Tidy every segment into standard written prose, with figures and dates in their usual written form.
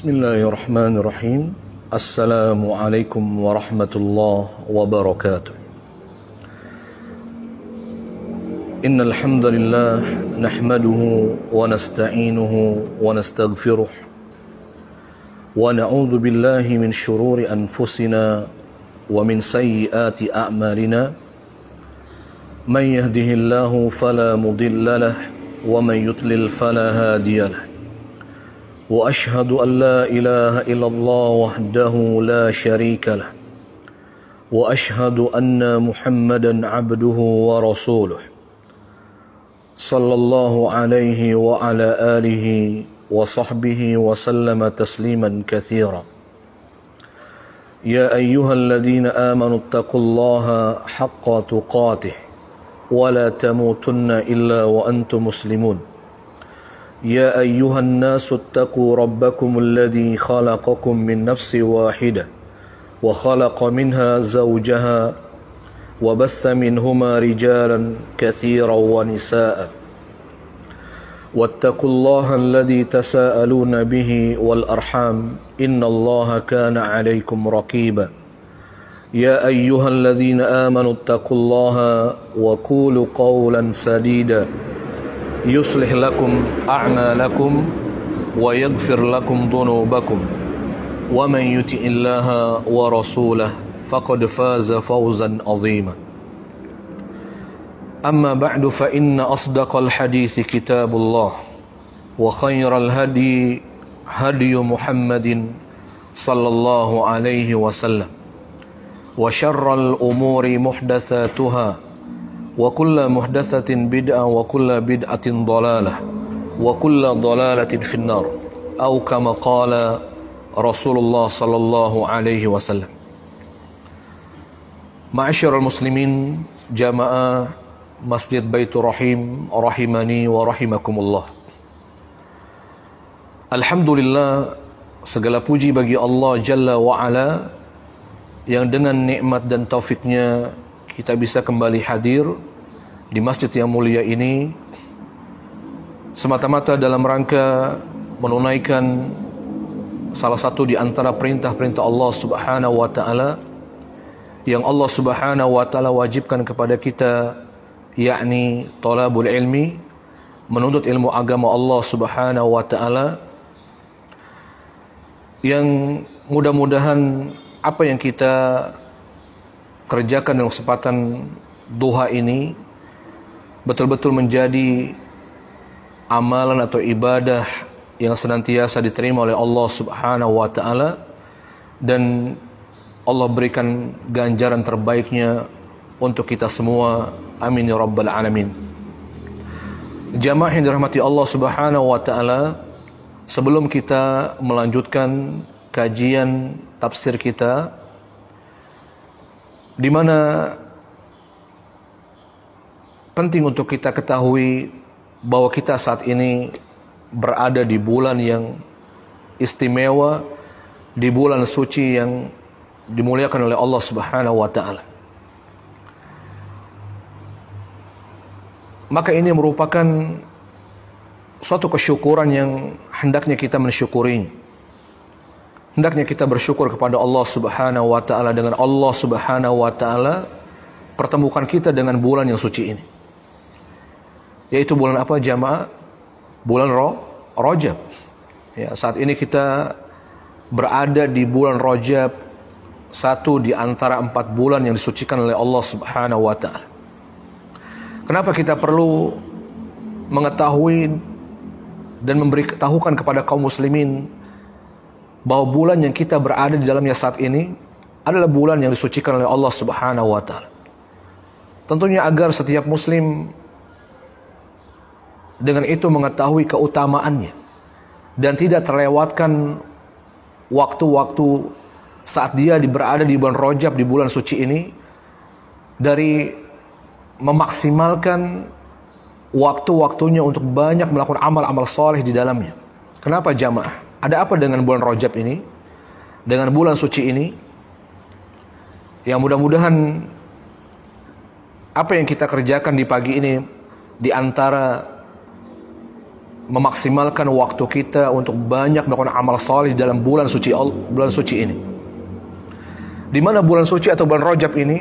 Bismillahirrahmanirrahim. Assalamualaikum warahmatullahi wabarakatuh. Innal hamdalillah nahmaduhu wa nasta'inuhu wa nastaghfiruh wa na'udzu billahi min shururi anfusina wa min sayyiati a'malina. Man yahdihillahu fala mudilla lahu wa man yudlil fala hadiya lahu. وأشهد أن لا إله إلا الله وحده لا شريك له وأشهد أن محمدا عبده ورسوله صلى الله عليه وعلى آله وصحبه وسلم تسليما كثيرا. يا أيها الذين آمنوا اتقوا الله حق تقاته ولا تموتن إلا وأنتم مسلمون. يا أيها الناس اتقوا ربكم الذي خلقكم من نفس واحدة وخلق منها زوجها وبث منهما رجالا كثيرا ونساء واتقوا الله الذي تساءلون به والأرحام إن الله كان عليكم رقيبا. يا أيها الذين آمنوا اتقوا الله وقولوا قولا سديدا يصلح لكم أعمالكم ويغفر لكم ذنوبكم ومن يطع الله ورسوله فقد فاز فوزا عظيما. أما بعد فإن أصدق الحديث كتاب الله وخير الهدي هدي محمد صلى الله عليه وسلم وشر الأمور محدثاتها وكل محدثة بدعة وكل بدعة ضلالة وكل ضلالة في النار أو كما قال رسول الله صلى الله عليه وسلم. معاشر المسلمين جماعة Masjid Baitur Rahim rahimani wa rahimakumullah. Alhamdulillah, segala puji bagi Allah Jalla wa Ala yang dengan nikmat dan taufiknya kita bisa kembali hadir di masjid yang mulia ini semata-mata dalam rangka menunaikan salah satu di antara perintah-perintah Allah Subhanahu wa taala yang Allah Subhanahu wa taala wajibkan kepada kita, yakni talabul ilmi, menuntut ilmu agama Allah Subhanahu wa taala, yang mudah-mudahan apa yang kita kerjakan dengan kesempatan duha ini betul-betul menjadi amalan atau ibadah yang senantiasa diterima oleh Allah Subhanahu wa taala dan Allah berikan ganjaran terbaiknya untuk kita semua. Amin ya rabbal alamin. Jamaah yang dirahmati Allah Subhanahu wa taala, sebelum kita melanjutkan kajian tafsir kita, di mana penting untuk kita ketahui bahwa kita saat ini berada di bulan yang istimewa, di bulan suci yang dimuliakan oleh Allah Subhanahu wa taala. Maka ini merupakan suatu kesyukuran yang hendaknya kita mensyukuri. Hendaknya kita bersyukur kepada Allah Subhanahu wa taala dengan Allah Subhanahu wa taala pertemukan kita dengan bulan yang suci ini. Yaitu bulan apa jamaah? Bulan Rajab. Ya, saat ini kita berada di bulan Rajab, satu di antara 4 bulan yang disucikan oleh Allah Subhanahu wa taala. Kenapa kita perlu mengetahui dan memberitahukan kepada kaum muslimin bahwa bulan yang kita berada di dalamnya saat ini adalah bulan yang disucikan oleh Allah Subhanahu wa taala. Tentunya agar setiap muslim dengan itu mengetahui keutamaannya dan tidak terlewatkan waktu-waktu saat dia berada di bulan Rajab, di bulan suci ini, dari memaksimalkan waktu-waktunya untuk banyak melakukan amal-amal soleh di dalamnya. Kenapa jamaah? Ada apa dengan bulan Rajab ini? Dengan bulan suci ini? Yang mudah-mudahan apa yang kita kerjakan di pagi ini di antara memaksimalkan waktu kita untuk banyak melakukan amal saleh dalam bulan suci ini. Di mana bulan suci atau bulan Rajab ini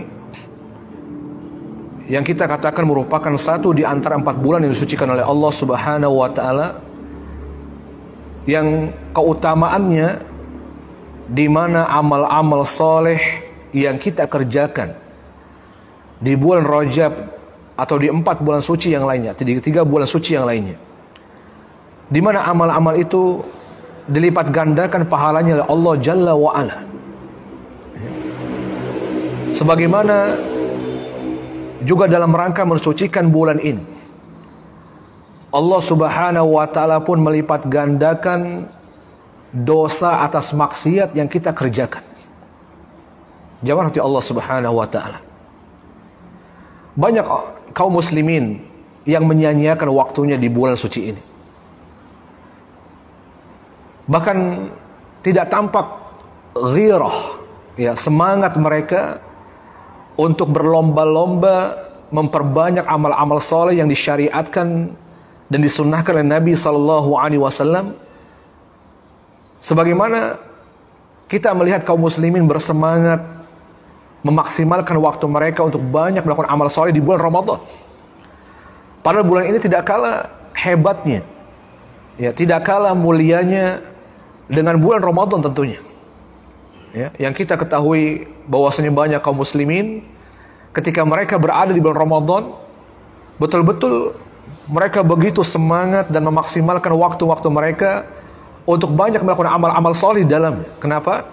yang kita katakan merupakan satu di antara 4 bulan yang disucikan oleh Allah Subhanahu wa taala, yang keutamaannya di mana amal-amal saleh yang kita kerjakan di bulan Rajab atau di 4 bulan suci yang lainnya, di 3 bulan suci yang lainnya, di mana amal-amal itu dilipat gandakan pahalanya oleh Allah Jalla wa Ala. Sebagaimana juga dalam rangka mensucikan bulan ini, Allah Subhanahu wa taala pun melipat gandakan dosa atas maksiat yang kita kerjakan. Jamaah Allah Subhanahu wa taala. Banyak kaum muslimin yang menyia-nyiakan waktunya di bulan suci ini. Bahkan tidak tampak ghirah, ya, semangat mereka untuk berlomba-lomba memperbanyak amal-amal soleh yang disyariatkan dan disunnahkan oleh Nabi SAW. Sebagaimana kita melihat kaum muslimin bersemangat memaksimalkan waktu mereka untuk banyak melakukan amal soleh di bulan Ramadan. Padahal bulan ini tidak kalah hebatnya, ya, tidak kalah mulianya dengan bulan Ramadan tentunya. Ya, yang kita ketahui bahwasanya banyak kaum muslimin ketika mereka berada di bulan Ramadan, betul-betul mereka begitu semangat dan memaksimalkan waktu-waktu mereka untuk banyak melakukan amal-amal soleh di dalamnya. Kenapa?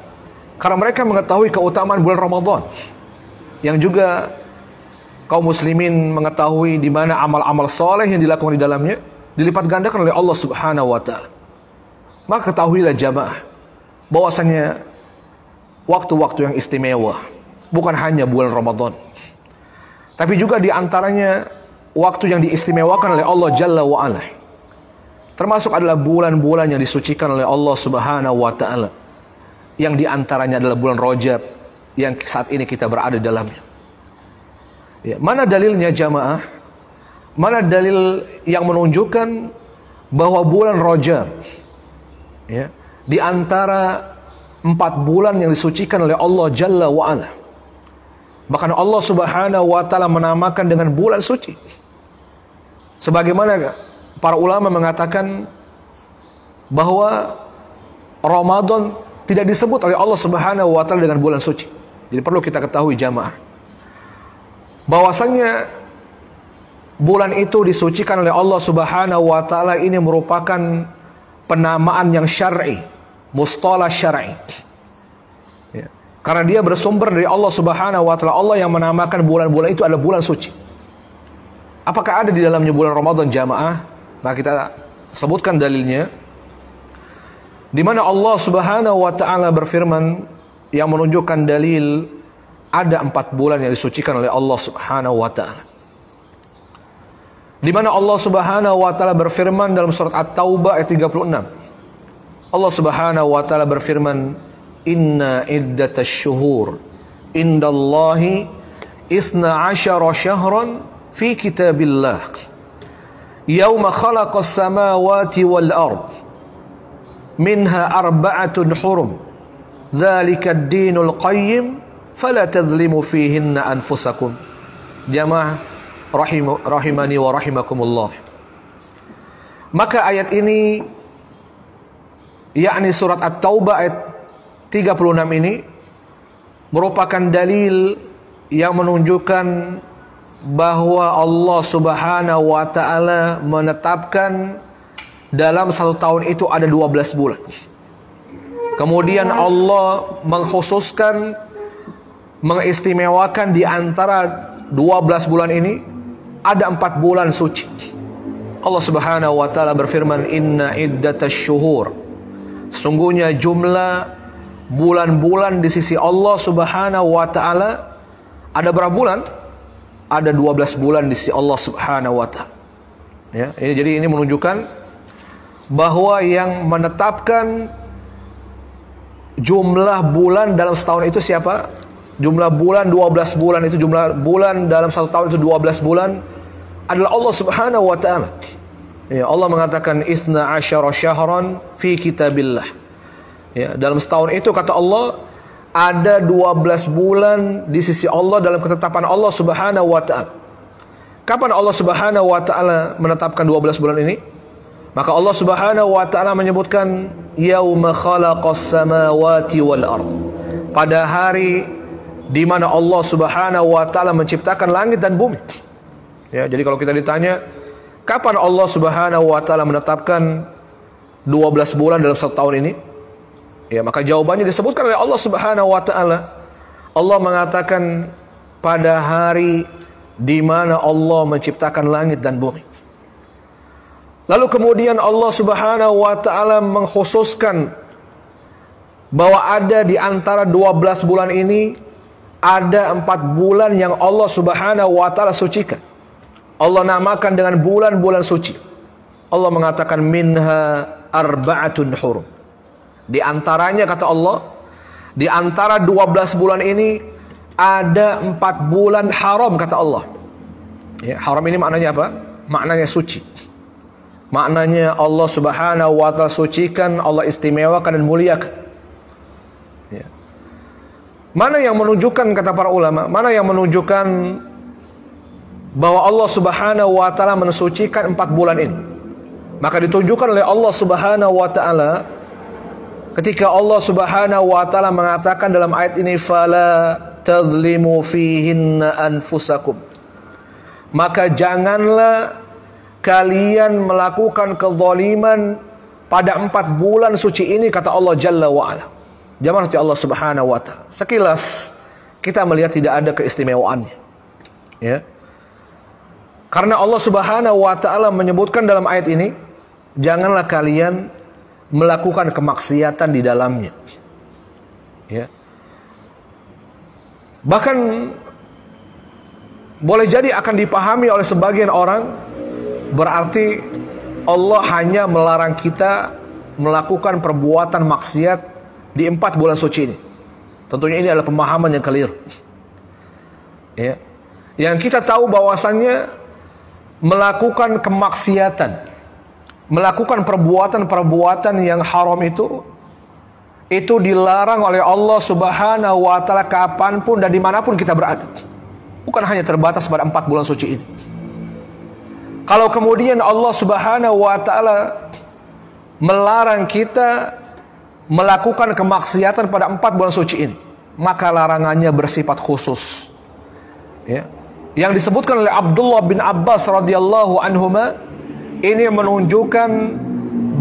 Karena mereka mengetahui keutamaan bulan Ramadan, yang juga kaum muslimin mengetahui di mana amal-amal soleh yang dilakukan di dalamnya dilipat gandakan oleh Allah Subhanahu wa taala. Maka ketahuilah jamaah bahwasanya waktu-waktu yang istimewa bukan hanya bulan Ramadan, tapi juga di antaranya waktu yang diistimewakan oleh Allah Jalla wa Ala. Termasuk adalah bulan-bulan yang disucikan oleh Allah Subhanahu wa taala, yang di antaranya adalah bulan Rajab yang saat ini kita berada di dalamnya. Ya, mana dalilnya jamaah? Mana dalil yang menunjukkan bahwa bulan Rajab, ya, di antara 4 bulan yang disucikan oleh Allah Jalla wa Ala, bahkan Allah Subhanahu wa taala menamakan dengan bulan suci. Sebagaimana para ulama mengatakan bahwa Ramadan tidak disebut oleh Allah Subhanahu wa taala dengan bulan suci. Jadi perlu kita ketahui jamaah bahwasanya bulan itu disucikan oleh Allah Subhanahu wa taala ini merupakan penamaan yang syar'i, mustalah syar'i. Ya. Karena dia bersumber dari Allah Subhanahu wa taala. Allah yang menamakan bulan-bulan itu adalah bulan suci. Apakah ada di dalamnya bulan Ramadan jamaah? Nah, kita sebutkan dalilnya. Di mana Allah Subhanahu wa taala berfirman yang menunjukkan dalil ada 4 bulan yang disucikan oleh Allah Subhanahu wa taala. Di mana Allah Subhanahu wa taala berfirman dalam surat At-Taubah ayat 36. Allah Subhanahu wa taala berfirman, "Inna iddatasy syuhur indallahi 12 syahran fi kitabillah yauma khalaqas samawati wal ard minha arba'atun hurum dzalika ad-dinul qayyim fala tadhlimu fihinna anfusakum." Jamaah rahimani wa rahimakumullah. Maka ayat ini, yakni surat At-Taubah ayat 36 ini, merupakan dalil yang menunjukkan bahwa Allah Subhanahu wa taala menetapkan dalam 1 tahun itu ada 12 bulan. Kemudian Allah mengkhususkan, mengistimewakan di antara 12 bulan ini ada 4 bulan suci. Allah Subhanahu wa taala berfirman, "Inna iddatasy syuhur." Sungguhnya jumlah bulan-bulan di sisi Allah Subhanahu wa taala ada berapa bulan? Ada 12 bulan di sisi Allah Subhanahu wa taala. Ya, jadi ini menunjukkan bahwa yang menetapkan jumlah bulan dalam setahun itu siapa? Jumlah bulan 12 bulan itu, jumlah bulan dalam 1 tahun itu 12 bulan adalah Allah Subhanahu wa taala. Ya, Allah mengatakan isna asyara syahran fi kitabillah. Ya, dalam setahun itu kata Allah ada 12 bulan di sisi Allah dalam ketetapan Allah Subhanahu wa taala. Kapan Allah Subhanahu wa taala menetapkan 12 bulan ini? Maka Allah Subhanahu wa taala menyebutkan yauma khalaqas samawati wal ard. Pada hari di mana Allah Subhanahu wa taala menciptakan langit dan bumi. Ya, jadi kalau kita ditanya kapan Allah Subhanahu wa taala menetapkan 12 bulan dalam satu tahun ini? Ya, maka jawabannya disebutkan oleh Allah Subhanahu wa taala. Allah mengatakan pada hari di mana Allah menciptakan langit dan bumi. Lalu kemudian Allah Subhanahu wa taala mengkhususkan bahwa ada di antara 12 bulan ini ada 4 bulan yang Allah Subhanahu wa taala sucikan. Allah namakan dengan bulan-bulan suci. Allah mengatakan minha arba'atun hurum. Di antaranya kata Allah, di antara 12 bulan ini ada 4 bulan haram kata Allah. Ya, haram ini maknanya apa? Maknanya suci. Maknanya Allah Subhanahu wa taala sucikan, Allah istimewakan dan muliakan. Ya. Mana yang menunjukkan kata para ulama, mana yang menunjukkan bahwa Allah Subhanahu wa taala mensucikan 4 bulan ini? Maka ditunjukkan oleh Allah Subhanahu wa taala ketika Allah Subhanahu wa taala mengatakan dalam ayat ini fala tadhlimu fihinna anfusakum. Maka janganlah kalian melakukan kezaliman pada 4 bulan suci ini kata Allah Jalla wa ala. Jamaah Allah Subhanahu wa taala. Sekilas kita melihat tidak ada keistimewaannya. Ya. Karena Allah Subhanahu wa taala menyebutkan dalam ayat ini, janganlah kalian melakukan kemaksiatan di dalamnya. Ya. Bahkan boleh jadi akan dipahami oleh sebagian orang berarti Allah hanya melarang kita melakukan perbuatan maksiat di 4 bulan suci ini. Tentunya ini adalah pemahaman yang keliru. Ya. Yang kita tahu bahwasannya melakukan kemaksiatan, melakukan perbuatan-perbuatan yang haram itu dilarang oleh Allah Subhanahu wa taala kapanpun dan dimanapun kita berada. Bukan hanya terbatas pada 4 bulan suci ini. Kalau kemudian Allah Subhanahu wa taala melarang kita melakukan kemaksiatan pada 4 bulan suci ini, maka larangannya bersifat khusus. Ya. Yang disebutkan oleh Abdullah bin Abbas radhiyallahu anhuma ini menunjukkan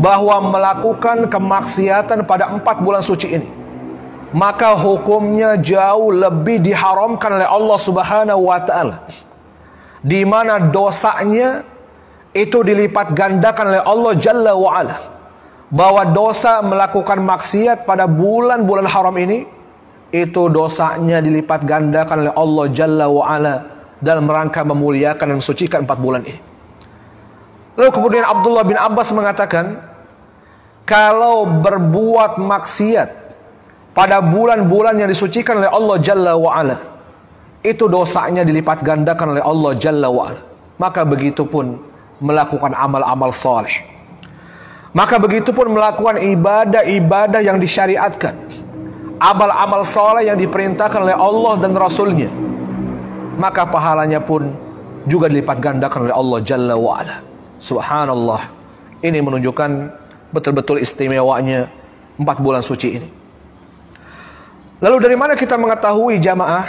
bahwa melakukan kemaksiatan pada 4 bulan suci ini maka hukumnya jauh lebih diharamkan oleh Allah Subhanahu wa taala, di mana dosanya itu dilipat gandakan oleh Allah Jalla wa ala. Bahwa dosa melakukan maksiat pada bulan-bulan haram ini itu dosanya dilipat gandakan oleh Allah Jalla wa ala dalam rangka memuliakan dan mensucikan 4 bulan ini. Lalu kemudian Abdullah bin Abbas mengatakan, kalau berbuat maksiat pada bulan-bulan yang disucikan oleh Allah Jalla wa ala, itu dosanya dilipat gandakan oleh Allah Jalla wa ala. Maka begitupun melakukan amal-amal saleh. Maka begitupun melakukan ibadah-ibadah yang disyariatkan, amal-amal saleh yang diperintahkan oleh Allah dan Rasulnya, maka pahalanya pun juga dilipat gandakan oleh Allah Jalla wa ala. Subhanallah. Ini menunjukkan betul-betul istimewanya 4 bulan suci ini. Lalu dari mana kita mengetahui jamaah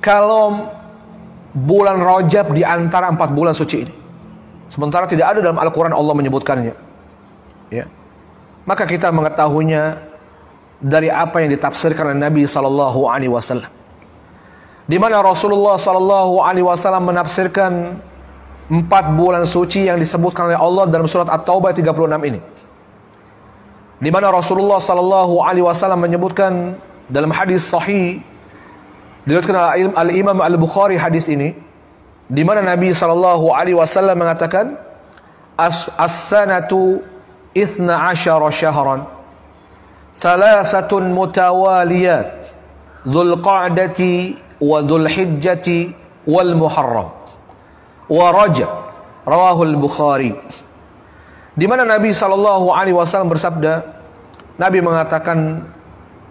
kalau bulan Rajab di antara 4 bulan suci ini? Sementara tidak ada dalam Al-Quran Allah menyebutkannya. Ya. Maka kita mengetahuinya dari apa yang ditafsirkan oleh Nabi sallallahu alaihi wasallam. Di mana Rasulullah sallallahu alaihi wasallam menafsirkan 4 bulan suci yang disebutkan oleh Allah dalam surat At-Taubah 36 ini. Di mana Rasulullah sallallahu alaihi wasallam menyebutkan dalam hadis sahih diriwayatkan oleh Al-Imam Al-Bukhari hadis ini, di mana Nabi sallallahu alaihi wasallam mengatakan as-sanatu 12 syahran salasatun mutawaliyat dzul qa'dati wa dzul hijjati wal muharram wa rajab rawahul Bukhari. Di mana Nabi sallallahu alaihi wasallam bersabda, Nabi mengatakan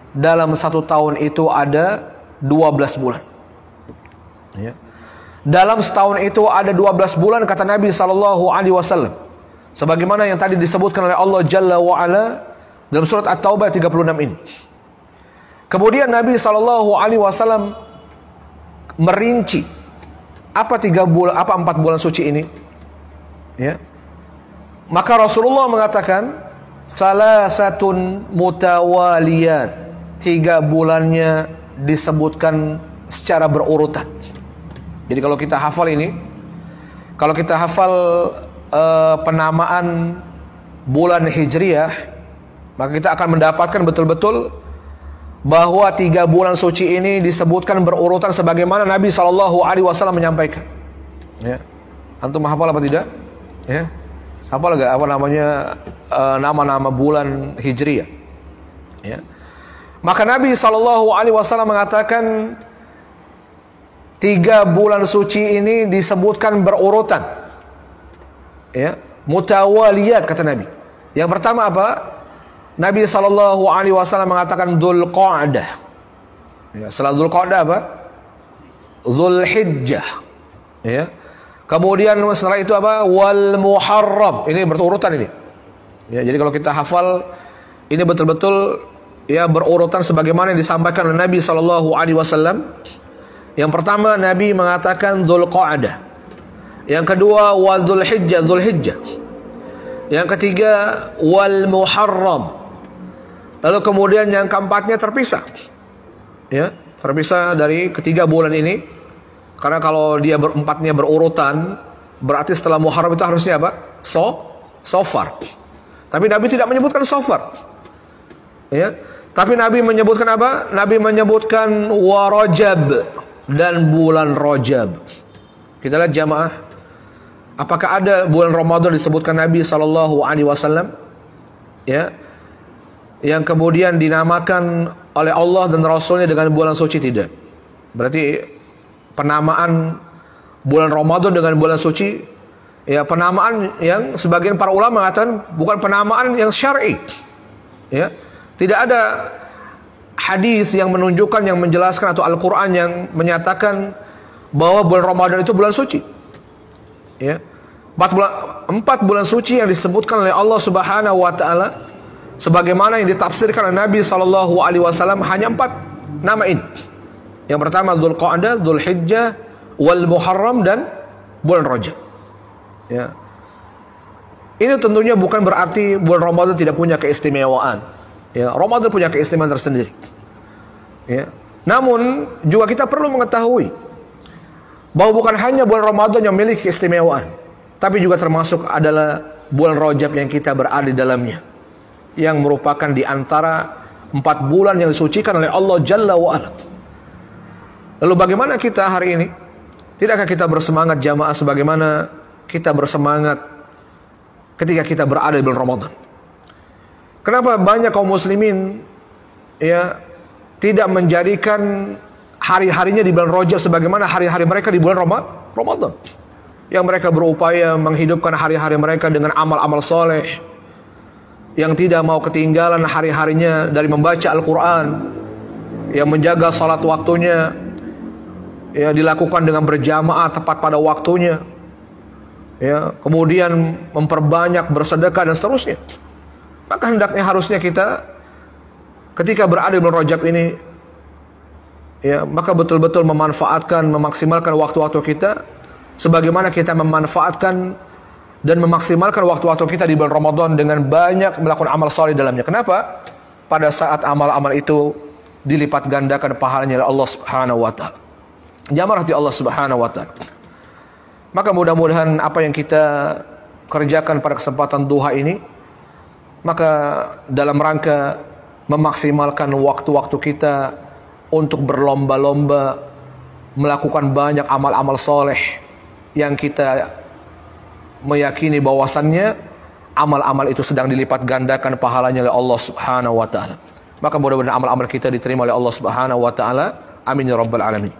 dalam 1 tahun itu ada 12 bulan. Ya. Dalam setahun itu ada 12 bulan kata Nabi sallallahu alaihi wasallam. Sebagaimana yang tadi disebutkan oleh Allah Jalla wa Ala dalam surat At-Taubah 36 ini. Kemudian Nabi sallallahu alaihi wasallam merinci apa 4 bulan suci ini? Ya. Maka Rasulullah mengatakan salasatun mutawaliyat, 3 bulannya disebutkan secara berurutan. Jadi kalau kita hafal ini, kalau kita hafal penamaan bulan Hijriyah, maka kita akan mendapatkan betul-betul bahwa 3 bulan suci ini disebutkan berurutan sebagaimana Nabi SAW menyampaikan. Ya. Antum hafal apa tidak? Ya. Hafal enggak apa namanya nama-nama bulan Hijriyah? Ya. Maka Nabi SAW mengatakan 3 bulan suci ini disebutkan berurutan. Ya, mutawaliyat kata Nabi. Yang pertama apa? Nabi SAW mengatakan Dzulqa'dah. Ya, setelah Dzulqa'dah apa? Dzulhijjah. Ya. Kemudian setelah itu apa? Wal Muharram. Ini berurutan ini. Ya, jadi kalau kita hafal ini betul-betul ya berurutan sebagaimana yang disampaikan oleh Nabi SAW. Yang pertama Nabi mengatakan Dzulqa'dah. Yang kedua wal Dzulhijjah. Yang ketiga wal Muharram. Lalu kemudian yang keempatnya terpisah. Ya, terpisah dari ketiga bulan ini. Karena kalau dia berempatnya berurutan, berarti setelah Muharram itu harusnya apa? Safar. Tapi Nabi tidak menyebutkan Safar. Ya. Tapi Nabi menyebutkan apa? Nabi menyebutkan wa Rajab dan bulan Rajab. Kita lihat jamaah, apakah ada bulan Ramadan disebutkan Nabi SAW? Ya. Yang kemudian dinamakan oleh Allah dan Rasulnya dengan bulan suci, tidak. Berarti penamaan bulan Ramadan dengan bulan suci, ya penamaan yang sebagian para ulama mengatakan bukan penamaan yang syar'i. Ya. Tidak ada hadis yang menunjukkan, yang menjelaskan atau Al-Quran yang menyatakan bahwa bulan Ramadan itu bulan suci. Ya. 4 bulan suci yang disebutkan oleh Allah Subhanahu wa taala sebagaimana yang ditafsirkan oleh Nabi SAW hanya 4 nama ini. Yang pertama Dzulqa'dah, Dzulhijjah, wal Muharram dan bulan Rajab. Ya. Ini tentunya bukan berarti bulan Ramadan tidak punya keistimewaan. Ya, Ramadan punya keistimewaan tersendiri. Ya. Namun juga kita perlu mengetahui bahwa bukan hanya bulan Ramadan yang memiliki keistimewaan, tapi juga termasuk adalah bulan Rajab yang kita berada di dalamnya, yang merupakan di antara 4 bulan yang disucikan oleh Allah Jalla wa Ala. Lalu bagaimana kita hari ini? Tidakkah kita bersemangat jamaah sebagaimana kita bersemangat ketika kita berada di bulan Ramadan? Kenapa banyak kaum muslimin ya tidak menjadikan hari-harinya di bulan Rajab sebagaimana hari-hari mereka di bulan Ramadan? Yang mereka berupaya menghidupkan hari-hari mereka dengan amal-amal soleh, yang tidak mau ketinggalan hari-harinya dari membaca Al-Quran, yang menjaga salat waktunya, ya dilakukan dengan berjamaah tepat pada waktunya, ya kemudian memperbanyak bersedekah dan seterusnya. Maka hendaknya harusnya kita ketika berada di bulan Rajab ini, ya maka betul-betul memanfaatkan, memaksimalkan waktu-waktu kita sebagaimana kita memanfaatkan dan memaksimalkan waktu-waktu kita di bulan Ramadan dengan banyak melakukan amal saleh dalamnya. Kenapa? Pada saat amal-amal itu dilipat gandakan pahalanya oleh Allah Subhanahu wa taala. Jamaah di Allah Subhanahu wa taala. Maka mudah-mudahan apa yang kita kerjakan pada kesempatan duha ini, maka dalam rangka memaksimalkan waktu-waktu kita untuk berlomba-lomba melakukan banyak amal-amal soleh yang kita meyakini bahwasannya amal-amal itu sedang dilipat gandakan pahalanya oleh Allah Subhanahu wa taala. Maka mudah-mudahan amal-amal kita diterima oleh Allah Subhanahu wa taala. Amin ya rabbal alamin.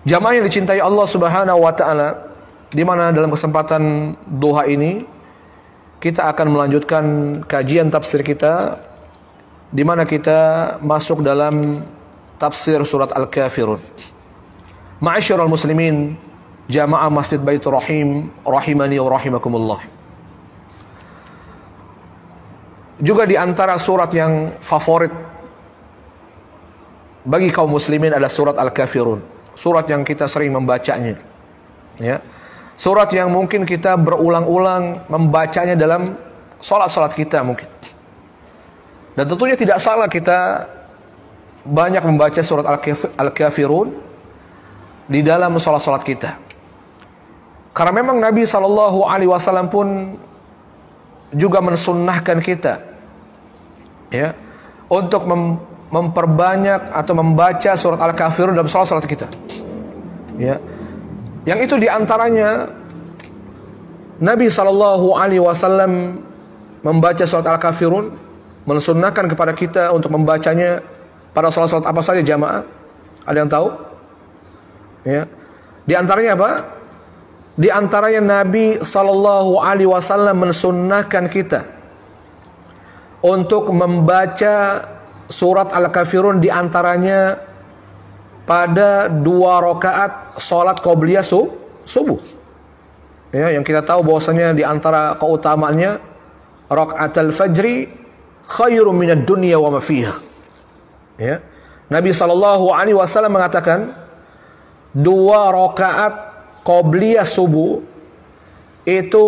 Jamaah yang dicintai Allah Subhanahu wa taala, di mana dalam kesempatan duha ini kita akan melanjutkan kajian tafsir kita, di mana kita masuk dalam tafsir surat Al-Kafirun. Ma'asyiral muslimin, jamaah Masjid Baitur Rahim, rahimani wa rahimakumullah. Juga di antara surat yang favorit bagi kaum muslimin adalah surat Al-Kafirun. Surat yang kita sering membacanya. Ya. Surat yang mungkin kita berulang-ulang membacanya dalam salat-salat kita mungkin. Dan tentunya tidak salah kita banyak membaca surat Al-Kafirun di dalam salat-salat kita. Karena memang Nabi SAW pun juga mensunnahkan kita, ya, untuk memperbanyak atau membaca surat Al-Kafirun dalam salat-salat kita. Ya. Yang itu diantaranya Nabi SAW membaca surat Al-Kafirun, mensunnahkan kepada kita untuk membacanya pada salat-salat apa saja jamaah? Ada yang tahu? Ya. Di antaranya apa? Di antaranya Nabi SAW mensunnahkan kita untuk membaca surat Al-Kafirun, di antaranya pada 2 rakaat salat qobliyah subuh. Ya, yang kita tahu bahwasanya di antara keutamaannya rakaatul fajri khairum minad dunya wa ma fiha. Ya. Nabi SAW mengatakan 2 rakaat qobliyah subuh itu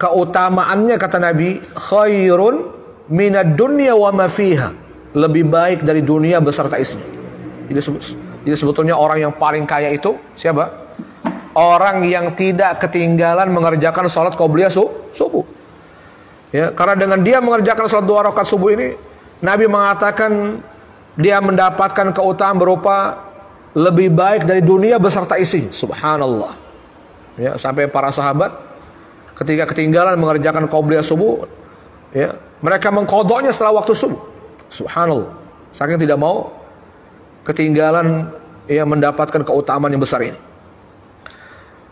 keutamaannya, kata Nabi, khairun minad dunya wa ma fiha, lebih baik dari dunia beserta isinya. Jadi sebetulnya orang yang paling kaya itu siapa? Orang yang tidak ketinggalan mengerjakan salat qobliyah subuh. Ya, karena dengan dia mengerjakan salat 2 rakaat subuh ini, Nabi mengatakan dia mendapatkan keutamaan berupa lebih baik dari dunia beserta isi. Subhanallah. Ya, sampai para sahabat ketika ketinggalan mengerjakan qobliyah subuh, ya, mereka mengqadanya setelah waktu subuh. Subhanallah. Saking tidak mau ketinggalan, ya, mendapatkan keutamaan yang besar ini.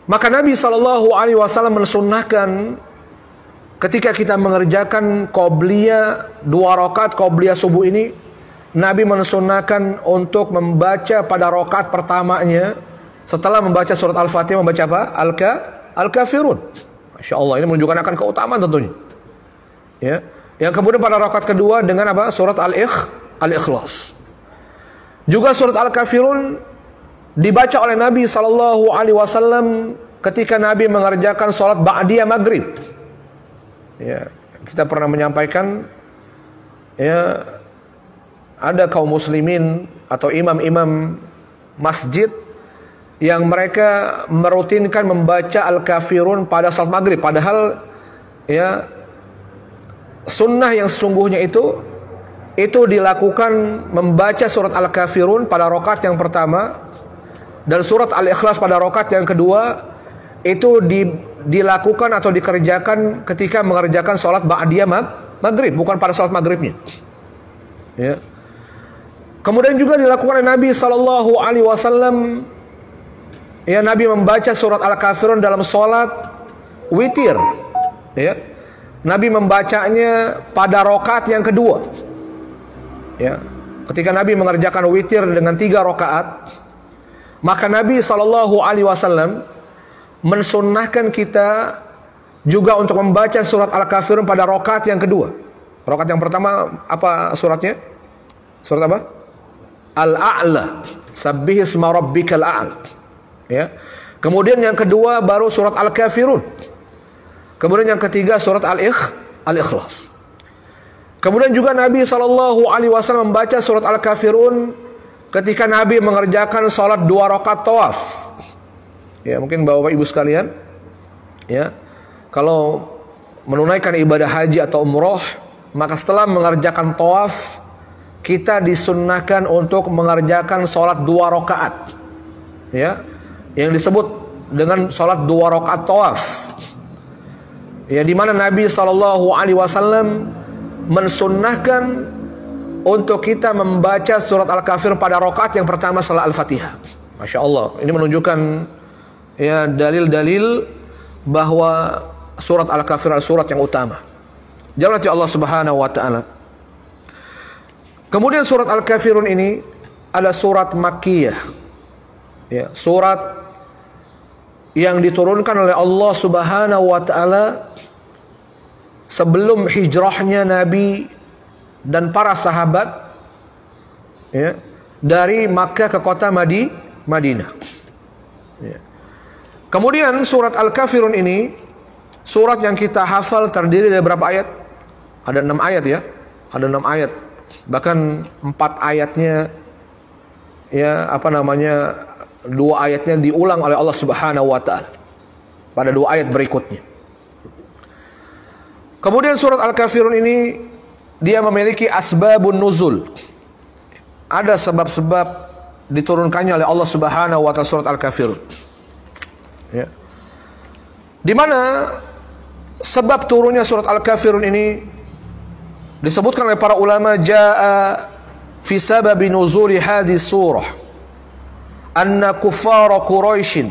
Maka Nabi SAW mensunnahkan ketika kita mengerjakan qobliyah 2 rakaat qobliyah subuh ini, Nabi mensunnahkan untuk membaca pada rakaat pertamanya setelah membaca surat Al-Fatihah, membaca apa? Al-Kafirun. Masya Allah, ini menunjukkan akan keutamaan tentunya. Ya. Yang kemudian pada rakaat kedua dengan apa? Surat Al-Ikhlas. Juga surat Al-Kafirun dibaca oleh Nabi SAW ketika Nabi mengerjakan sholat ba'diyah maghrib. Ya, kita pernah menyampaikan, ya, ada kaum muslimin atau imam-imam masjid yang mereka merutinkan membaca Al-Kafirun pada salat maghrib. Padahal, ya, sunnah yang sesungguhnya itu dilakukan membaca surat Al-Kafirun pada rakaat yang pertama dan surat Al-Ikhlas pada rakaat yang kedua. Itu dilakukan atau dikerjakan ketika mengerjakan sholat ba'diyah maghrib, bukan pada sholat maghribnya. Ya. Kemudian juga dilakukan oleh Nabi SAW. Ya, Nabi membaca surat Al-Kafirun dalam sholat witir. Ya. Nabi membacanya pada rakaat yang kedua. Ya. Ketika Nabi mengerjakan witir dengan 3 rakaat, maka Nabi SAW mensunnahkan kita juga untuk membaca surat Al-Kafirun pada rakaat yang kedua. Rakaat yang pertama apa suratnya? Surat apa? Al-A'la. Sabbih isma rabbikal a'la. Ya. Kemudian yang kedua baru surat Al-Kafirun. Kemudian yang ketiga surat Al-Ikhlas. Kemudian juga Nabi SAW membaca surat Al-Kafirun ketika Nabi mengerjakan salat 2 rakaat tawaf. Ya, mungkin Bapak Ibu sekalian, ya, kalau menunaikan ibadah haji atau umroh, maka setelah mengerjakan tawaf, kita disunnahkan untuk mengerjakan salat 2 rakaat. Ya, yang disebut dengan salat 2 rakaat tawaf. Ya, di mana Nabi SAW mensunnahkan untuk kita membaca surat Al-Kafir pada rakaat yang pertama setelah Al-Fatihah. Masya Allah, ini menunjukkan, ya, dalil-dalil bahwa surat Al-Kafirun adalah surat yang utama. Jalla Allah Subhanahu wa taala. Kemudian surat Al-Kafirun ini adalah surat Makkiyah. Ya, surat yang diturunkan oleh Allah Subhanahu wa taala sebelum hijrahnya Nabi dan para sahabat, ya, dari Makkah ke kota Madinah. Ya. Kemudian surat Al-Kafirun ini surat yang kita hafal terdiri dari berapa ayat? Ada 6 ayat ya. Ada 6 ayat. Bahkan 4 ayatnya, ya, 2 ayatnya diulang oleh Allah Subhanahu wa taala pada 2 ayat berikutnya. Kemudian surat Al-Kafirun ini dia memiliki asbabun nuzul. Ada sebab-sebab diturunkannya oleh Allah Subhanahu wa taala surat Al-Kafirun. Ya. Di mana sebab turunnya surat Al-Kafirun ini disebutkan oleh para ulama, jaa fi sababi nuzuli hadhihi surah anna kuffara Quraisy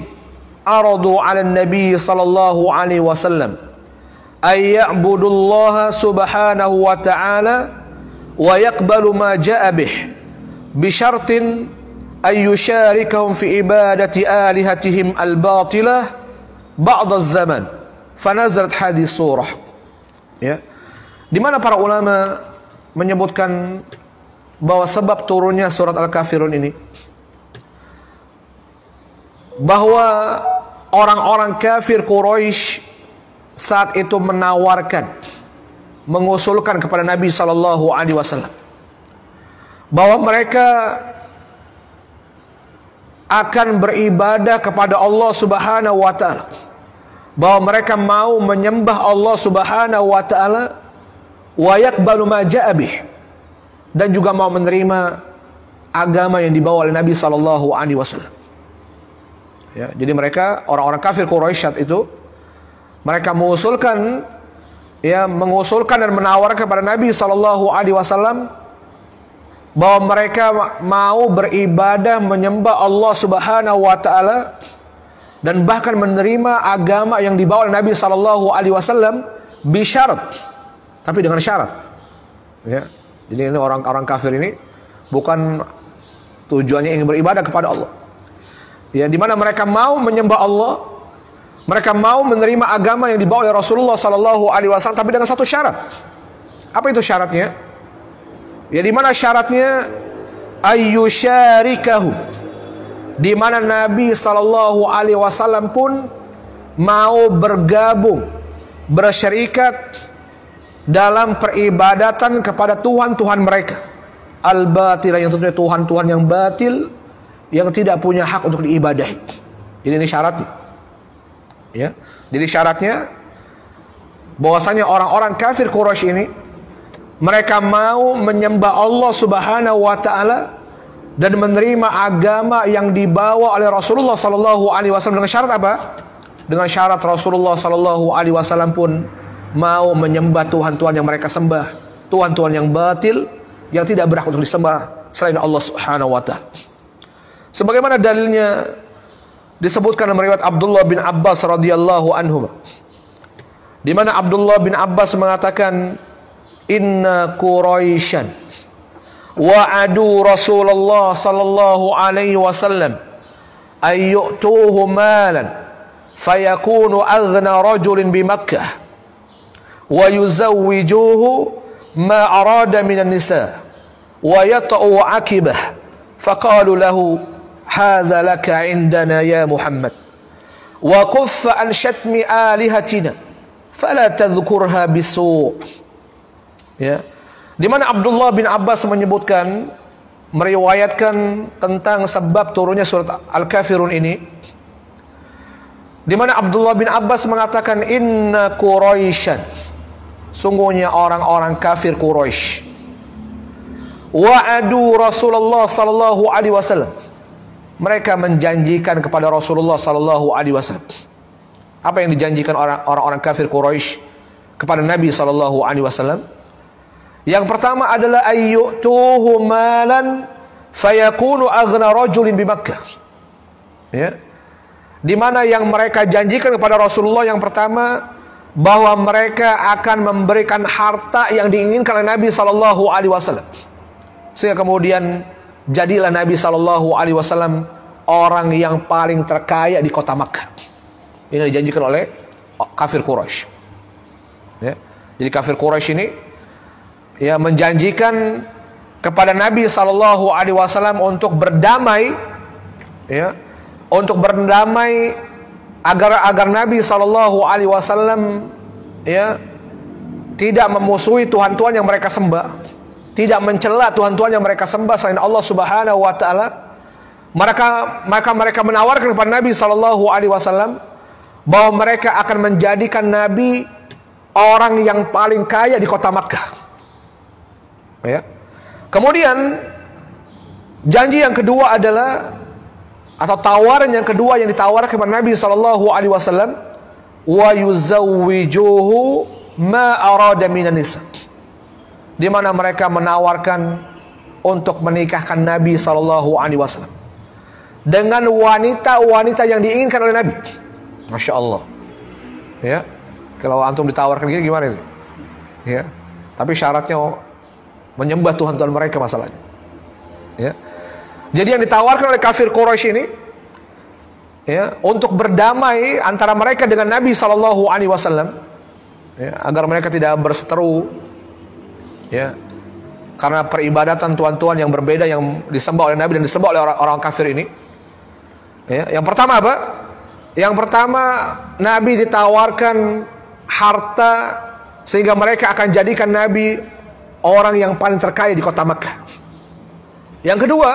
aradu 'ala an-nabi sallallahu alaihi wasallam ay ya'budullaha subhanahu wa ta'ala wa yaqbalu ma jaa bih bi syartin ay yusharikahum fi ibadati alihatihim al-batilah ba'da az-zaman fanazalat hadhihi surah. Ya. Di mana para ulama menyebutkan bahwa sebab turunnya surat Al-Kafirun ini, bahwa orang-orang kafir Quraisy saat itu menawarkan, mengusulkan kepada Nabi sallallahu alaihi wasallam bahwa mereka akan beribadah kepada Allah Subhanahu wa taala, bahwa mereka mau menyembah Allah Subhanahu wa taala, wa yaqbalu ma jaa bih, dan juga mau menerima agama yang dibawa oleh Nabi sallallahu alaihi wasallam. Ya, jadi mereka orang-orang kafir Quraisy saat itu mereka mengusulkan dan menawarkan kepada Nabi sallallahu alaihi wasallam bahwa mereka mau beribadah menyembah Allah Subhanahu wa taala dan bahkan menerima agama yang dibawa oleh Nabi sallallahu alaihi wasallam bisyarat, tapi dengan syarat. Ya. Jadi ini orang-orang kafir ini bukan tujuannya ingin beribadah kepada Allah. Ya, di mana mereka mau menyembah Allah, mereka mau menerima agama yang dibawa oleh Rasulullah sallallahu alaihi wasallam, tapi dengan satu syarat. Apa itu syaratnya? Ya, di mana syaratnya ayyusyarikahu, di mana Nabi sallallahu alaihi wasallam pun mau bergabung, bersyarikat dalam peribadatan kepada Tuhan-Tuhan mereka al-batil, yang tentunya Tuhan-Tuhan yang batil, yang tidak punya hak untuk diibadahi. Jadi ini syaratnya. Ya. Jadi syaratnya bahwasanya orang-orang kafir Quraisy ini mereka mau menyembah Allah Subhanahu wa taala dan menerima agama yang dibawa oleh Rasulullah sallallahu alaihi wasallam dengan syarat apa? Dengan syarat Rasulullah sallallahu alaihi wasallam pun mau menyembah Tuhan-Tuhan yang mereka sembah, Tuhan-Tuhan yang batil, yang tidak berhak untuk disembah selain Allah Subhanahu wa taala. Sebagaimana dalilnya disebutkan dalam riwayat Abdullah bin Abbas radhiyallahu anhu, di mana Abdullah bin Abbas mengatakan, inna Quraisyan wa'adu Rasulullah sallallahu alaihi wasallam ayyutuhu malan fayakunu aghna rajulin bi Makkah wa yuzawwijuhu ma arada minan nisa wa yata'u akibah faqalu lahu hadha laka indana ya Muhammad wa kuffa an syatmi alihatina fala tadhkurha bisu'. Ya, di mana Abdullah bin Abbas menyebutkan, meriwayatkan tentang sebab turunnya surat Al-Kafirun ini, di mana Abdullah bin Abbas mengatakan, inna Quraisyan, sungguhnya orang-orang kafir Quraisy, wa'adu Rasulullah sallallahu alaihi wasallam, mereka menjanjikan kepada Rasulullah sallallahu alaihi wasallam. Apa yang dijanjikan orang-orang kafir Quraisy kepada Nabi sallallahu alaihi wasallam? Yang pertama adalah ayyutuhu malan fayakunu aghna rajulin bi Makkah. Ya. di mana yang mereka janjikan kepada Rasulullah yang pertama, bahwa mereka akan memberikan harta yang diinginkan oleh Nabi Sallallahu Alaihi Wasallam. Sehingga kemudian jadilah Nabi Sallallahu Alaihi Wasallam orang yang paling terkaya di kota Makkah. Ini dijanjikan oleh kafir Quraisy. Ya. Jadi kafir Quraisy ini ya menjanjikan kepada Nabi Sallallahu Alaihi Wasallam untuk berdamai, ya, untuk berdamai agar Nabi Sallallahu Alaihi Wasallam ya tidak memusuhi Tuhan-Tuhan yang mereka sembah, tidak mencela Tuhan-Tuhan yang mereka sembah selain Allah Subhanahu Wa Taala. Maka mereka menawarkan kepada Nabi Sallallahu Alaihi Wasallam bahwa mereka akan menjadikan Nabi orang yang paling kaya di kota Makkah. Ya. Kemudian janji yang kedua adalah, atau tawaran yang kedua yang ditawarkan kepada Nabi Sallallahu Alaihi Wasallam, wa yuzawwijuhu ma arada minan nisa, di mana mereka menawarkan untuk menikahkan Nabi Sallallahu Alaihi Wasallam dengan wanita-wanita yang diinginkan oleh Nabi. Masya Allah. Ya, kalau antum ditawarkan gini gimana ini? Ya, tapi syaratnya menyembah Tuhan-Tuhan mereka masalahnya. Ya. Jadi yang ditawarkan oleh kafir Quraisy ini, ya, untuk berdamai antara mereka dengan Nabi Sallallahu Alaihi Wasallam, ya, agar mereka tidak berseteru, ya, karena peribadatan Tuhan-Tuhan yang berbeda yang disembah oleh Nabi dan disembah oleh orang-orang kafir ini. Ya, yang pertama apa? Yang pertama, Nabi ditawarkan harta sehingga mereka akan jadikan Nabi orang yang paling terkaya di kota Makkah. Yang kedua,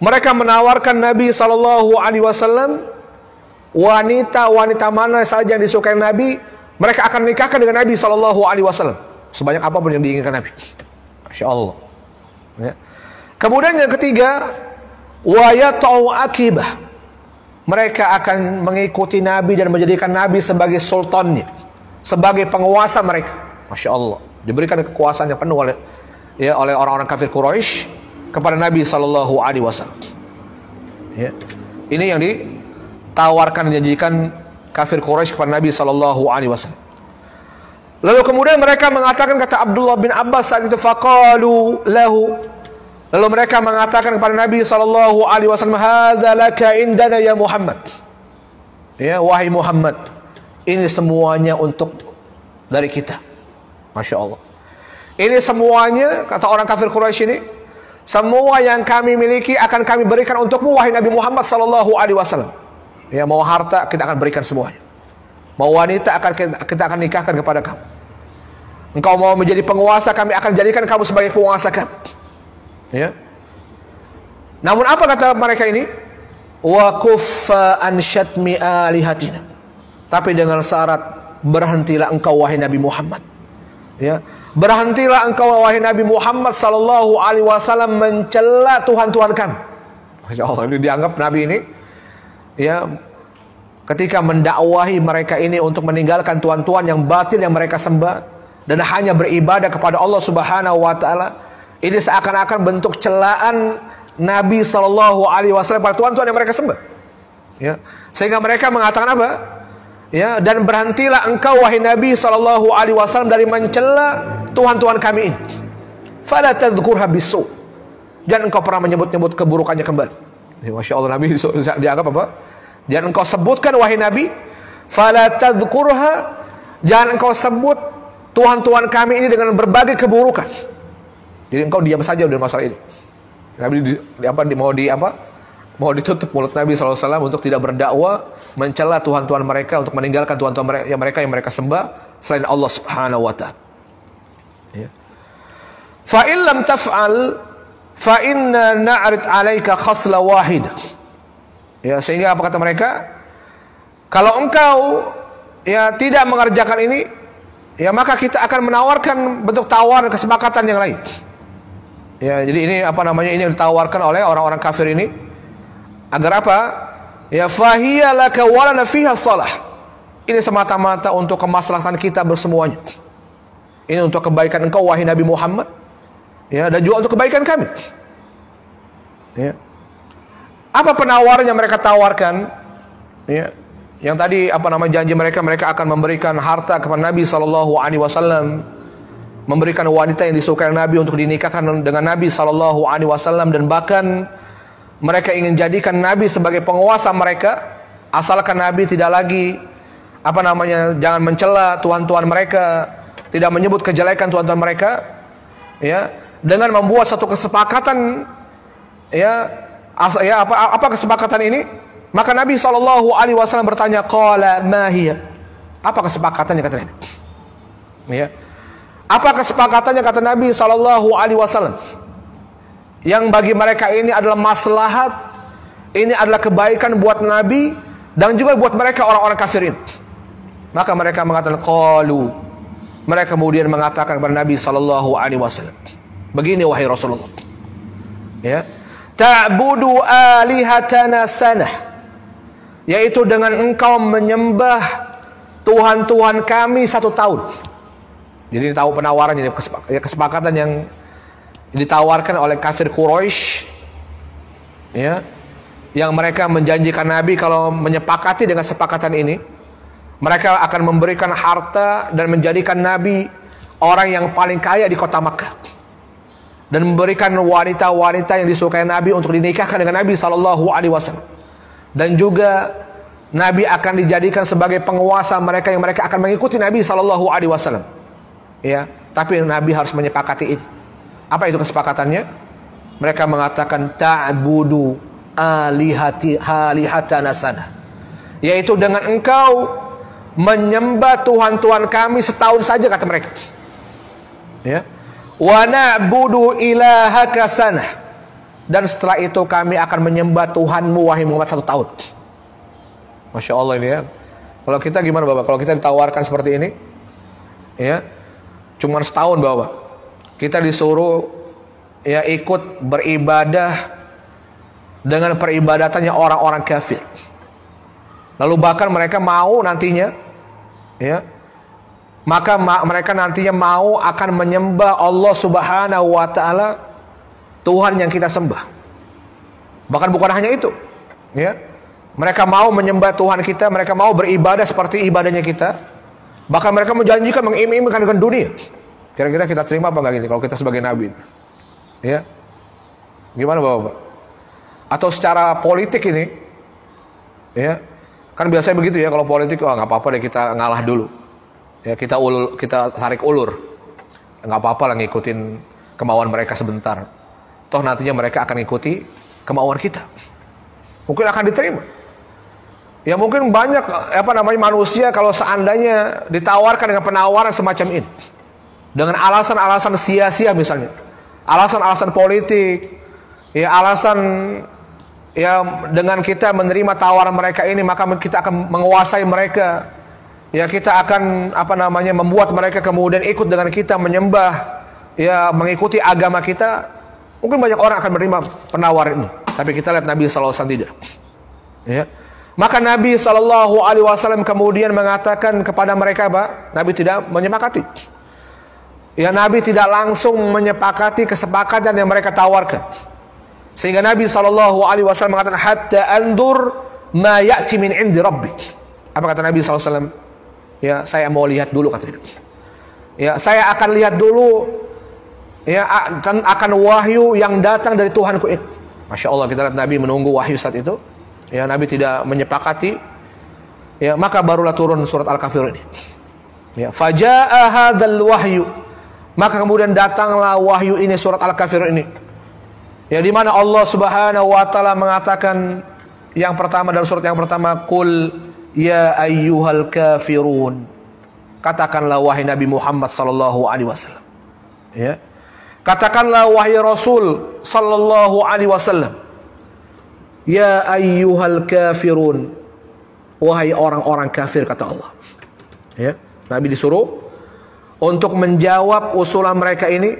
mereka menawarkan Nabi Sallallahu Alaihi Wasallam wanita-wanita mana saja yang disukai Nabi, mereka akan nikahkan dengan Nabi Sallallahu Alaihi Wasallam sebanyak apapun yang diinginkan Nabi. Masya Allah. Ya. Kemudian yang ketiga, wa yata'u akibah, mereka akan mengikuti Nabi dan menjadikan Nabi sebagai sultannya, sebagai penguasa mereka. Masya Allah. Diberikan kekuasaan yang penuh oleh orang-orang kafir Quraisy kepada Nabi Sallallahu Alaihi Wasallam. Ya. Ini yang ditawarkan dan dijanjikan kafir Quraisy kepada Nabi Sallallahu Alaihi Wasallam. Lalu kemudian mereka mengatakan, kata Abdullah bin Abbas saat itu, faqalu lahu, lalu mereka mengatakan kepada Nabi Sallallahu Alaihi Wasallam, hadza laka indana ya Muhammad. Ya, wahai Muhammad, ini semuanya untuk dari kita. Masya Allah. Ini semuanya, kata orang kafir Quraisy ini, semua yang kami miliki akan kami berikan untukmu wahai Nabi Muhammad Sallallahu Alaihi Wasallam. Ya, mau harta kita akan berikan semuanya, mau wanita kita akan nikahkan kepada kamu. Engkau mau menjadi penguasa, kami akan jadikan kamu sebagai penguasa kami. Ya. Namun apa kata mereka ini? Wa kuffa an syatmi alihatina. Tapi dengan syarat, berhentilah engkau wahai Nabi Muhammad. Ya, berhentilah engkau wahai Nabi Muhammad Sallallahu Alaihi Wasallam mencela Tuhan-Tuhan kami. Masya Allah, ini dianggap Nabi ini, ya, ketika mendakwahi mereka ini untuk meninggalkan Tuhan-Tuhan yang batil yang mereka sembah dan hanya beribadah kepada Allah Subhanahu Wa Taala, ini seakan-akan bentuk celaan Nabi Sallallahu Alaihi Wasallam pada Tuhan-Tuhan yang mereka sembah. Ya, sehingga mereka mengatakan apa? Ya, dan berhentilah engkau wahai Nabi Sallallahu Alaihi Wasallam dari mencela Tuhan-Tuhan kami ini. Fala tadhkurha bisu, jangan engkau pernah menyebut-nyebut keburukannya kembali. Ya, Masya Allah, Nabi dianggap apa? Jangan engkau sebutkan wahai Nabi, fala tadhkurha, jangan engkau sebut Tuhan-Tuhan kami ini dengan berbagai keburukan. Jadi engkau diam saja dari masalah ini. Nabi mau ditutup mulut Nabi SAW untuk tidak berdakwah mencela Tuhan-Tuhan mereka, untuk meninggalkan Tuhan-Tuhan mereka yang mereka sembah selain Allah Subhanahu Wa Taala. Ya. Fa in lam taf'al fa inna na'rid 'alaika khasla wahidah. Ya, sehingga apa kata mereka? Kalau engkau ya tidak mengerjakan ini, ya maka kita akan menawarkan bentuk tawaran kesepakatan yang lain. Ya, jadi ini ini yang ditawarkan oleh orang-orang kafir ini. Agar apa? Ya, fahiya laka wa lana fiha salah. Ini semata-mata untuk kemaslahatan kita bersemuanya. Ini untuk kebaikan engkau wahai Nabi Muhammad, ya, dan juga untuk kebaikan kami. Ya. Apa penawaran yang mereka tawarkan? Ya, yang tadi janji mereka akan memberikan harta kepada Nabi sallallahu alaihi wasallam, memberikan wanita yang disukai Nabi untuk dinikahkan dengan Nabi sallallahu alaihi wasallam, dan bahkan mereka ingin jadikan Nabi sebagai penguasa mereka, asalkan Nabi tidak lagi jangan mencela tuhan-tuhan mereka, tidak menyebut kejelekan tuhan-tuhan mereka, ya, dengan membuat satu kesepakatan, apa kesepakatan ini? Maka Nabi SAW bertanya, qala ma hiya? Apa kesepakatannya, kata Nabi? Ya. Apa kesepakatannya, kata Nabi SAW? Yang bagi mereka ini adalah maslahat, ini adalah kebaikan buat Nabi dan juga buat mereka orang-orang kafirin. Maka mereka mengatakan qalu. Mereka kemudian mengatakan kepada Nabi SAW, begini wahai Rasulullah, ya, ta'budu alihatana sanah, yaitu dengan engkau menyembah Tuhan-Tuhan kami 1 tahun. Jadi tahu penawaran, jadi kesepakatan yang ditawarkan oleh kafir Quraisy, ya, yang mereka menjanjikan Nabi kalau menyepakati dengan sepakatan ini, mereka akan memberikan harta dan menjadikan Nabi orang yang paling kaya di kota Makkah, dan memberikan wanita-wanita yang disukai Nabi untuk dinikahkan dengan Nabi SAW. Dan juga Nabi akan dijadikan sebagai penguasa mereka, yang mereka akan mengikuti Nabi SAW. Ya, tapi Nabi harus menyepakati ini. Apa itu kesepakatannya? Mereka mengatakan ta'budu alihatana sana, yaitu dengan engkau menyembah Tuhan-Tuhan kami 1 tahun saja, kata mereka. Ya. Wa na'budu ilahaka sana, dan setelah itu kami akan menyembah Tuhanmu wahai Muhammad 1 tahun. Masya Allah ini ya. Kalau kita gimana Bapak? Kalau kita ditawarkan seperti ini, ya, cuma 1 tahun Bapak, kita disuruh ya ikut beribadah dengan peribadatannya orang-orang kafir. Lalu bahkan mereka mau nantinya, ya, maka mereka nantinya mau akan menyembah Allah Subhanahu wa Ta'ala, Tuhan yang kita sembah. Bahkan bukan hanya itu, ya, mereka mau menyembah Tuhan kita, mereka mau beribadah seperti ibadahnya kita. Bahkan mereka menjanjikan mengiming-imingkan dengan dunia. Kira-kira kita terima apa enggak gini kalau kita sebagai Nabi? Ya, gimana Bapak? Atau secara politik ini, ya, kan biasanya begitu ya, kalau politik, wah nggak apa-apa deh kita ngalah dulu, ya, kita tarik ulur, nggak apa-apa lah ngikutin kemauan mereka sebentar, toh nantinya mereka akan ikuti kemauan kita, mungkin akan diterima. Ya mungkin banyak manusia kalau seandainya ditawarkan dengan penawaran semacam ini, dengan alasan-alasan sia-sia misalnya, alasan-alasan politik, ya, alasan, ya, dengan kita menerima tawaran mereka ini maka kita akan menguasai mereka, ya, kita akan membuat mereka kemudian ikut dengan kita menyembah, ya, mengikuti agama kita. Mungkin banyak orang akan menerima penawaran ini, tapi kita lihat Nabi SAW tidak, ya. Maka Nabi SAW kemudian mengatakan kepada mereka, Pak, Nabi tidak menyepakati, ya, Nabi tidak langsung menyepakati kesepakatan yang mereka tawarkan. Sehingga Nabi SAW mengatakan, hatta andur ma ya'ti min indi rabbi. Apa kata Nabi SAW? Ya, saya mau lihat dulu, kata dia. Ya, saya akan lihat dulu, ya, akan wahyu yang datang dari Tuhanku itu. Masya Allah, kita lihat Nabi menunggu wahyu saat itu. Ya, Nabi tidak menyepakati. Ya, maka barulah turun surat Al-Kafirun ini. Ya, faja'a hadzal wahyu. Maka kemudian datanglah wahyu ini, surat Al-Kafirun ini. Ya, di mana Allah Subhanahu wa Ta'ala mengatakan yang pertama, dalam surat yang pertama, qul ya ayyuhal kafirun. Katakanlah wahai Nabi Muhammad sallallahu alaihi wasallam. Ya. Katakanlah wahai Rasul sallallahu alaihi wasallam. Ya ayyuhal kafirun. Wahai orang-orang kafir, kata Allah. Ya. Nabi disuruh untuk menjawab usulan mereka ini,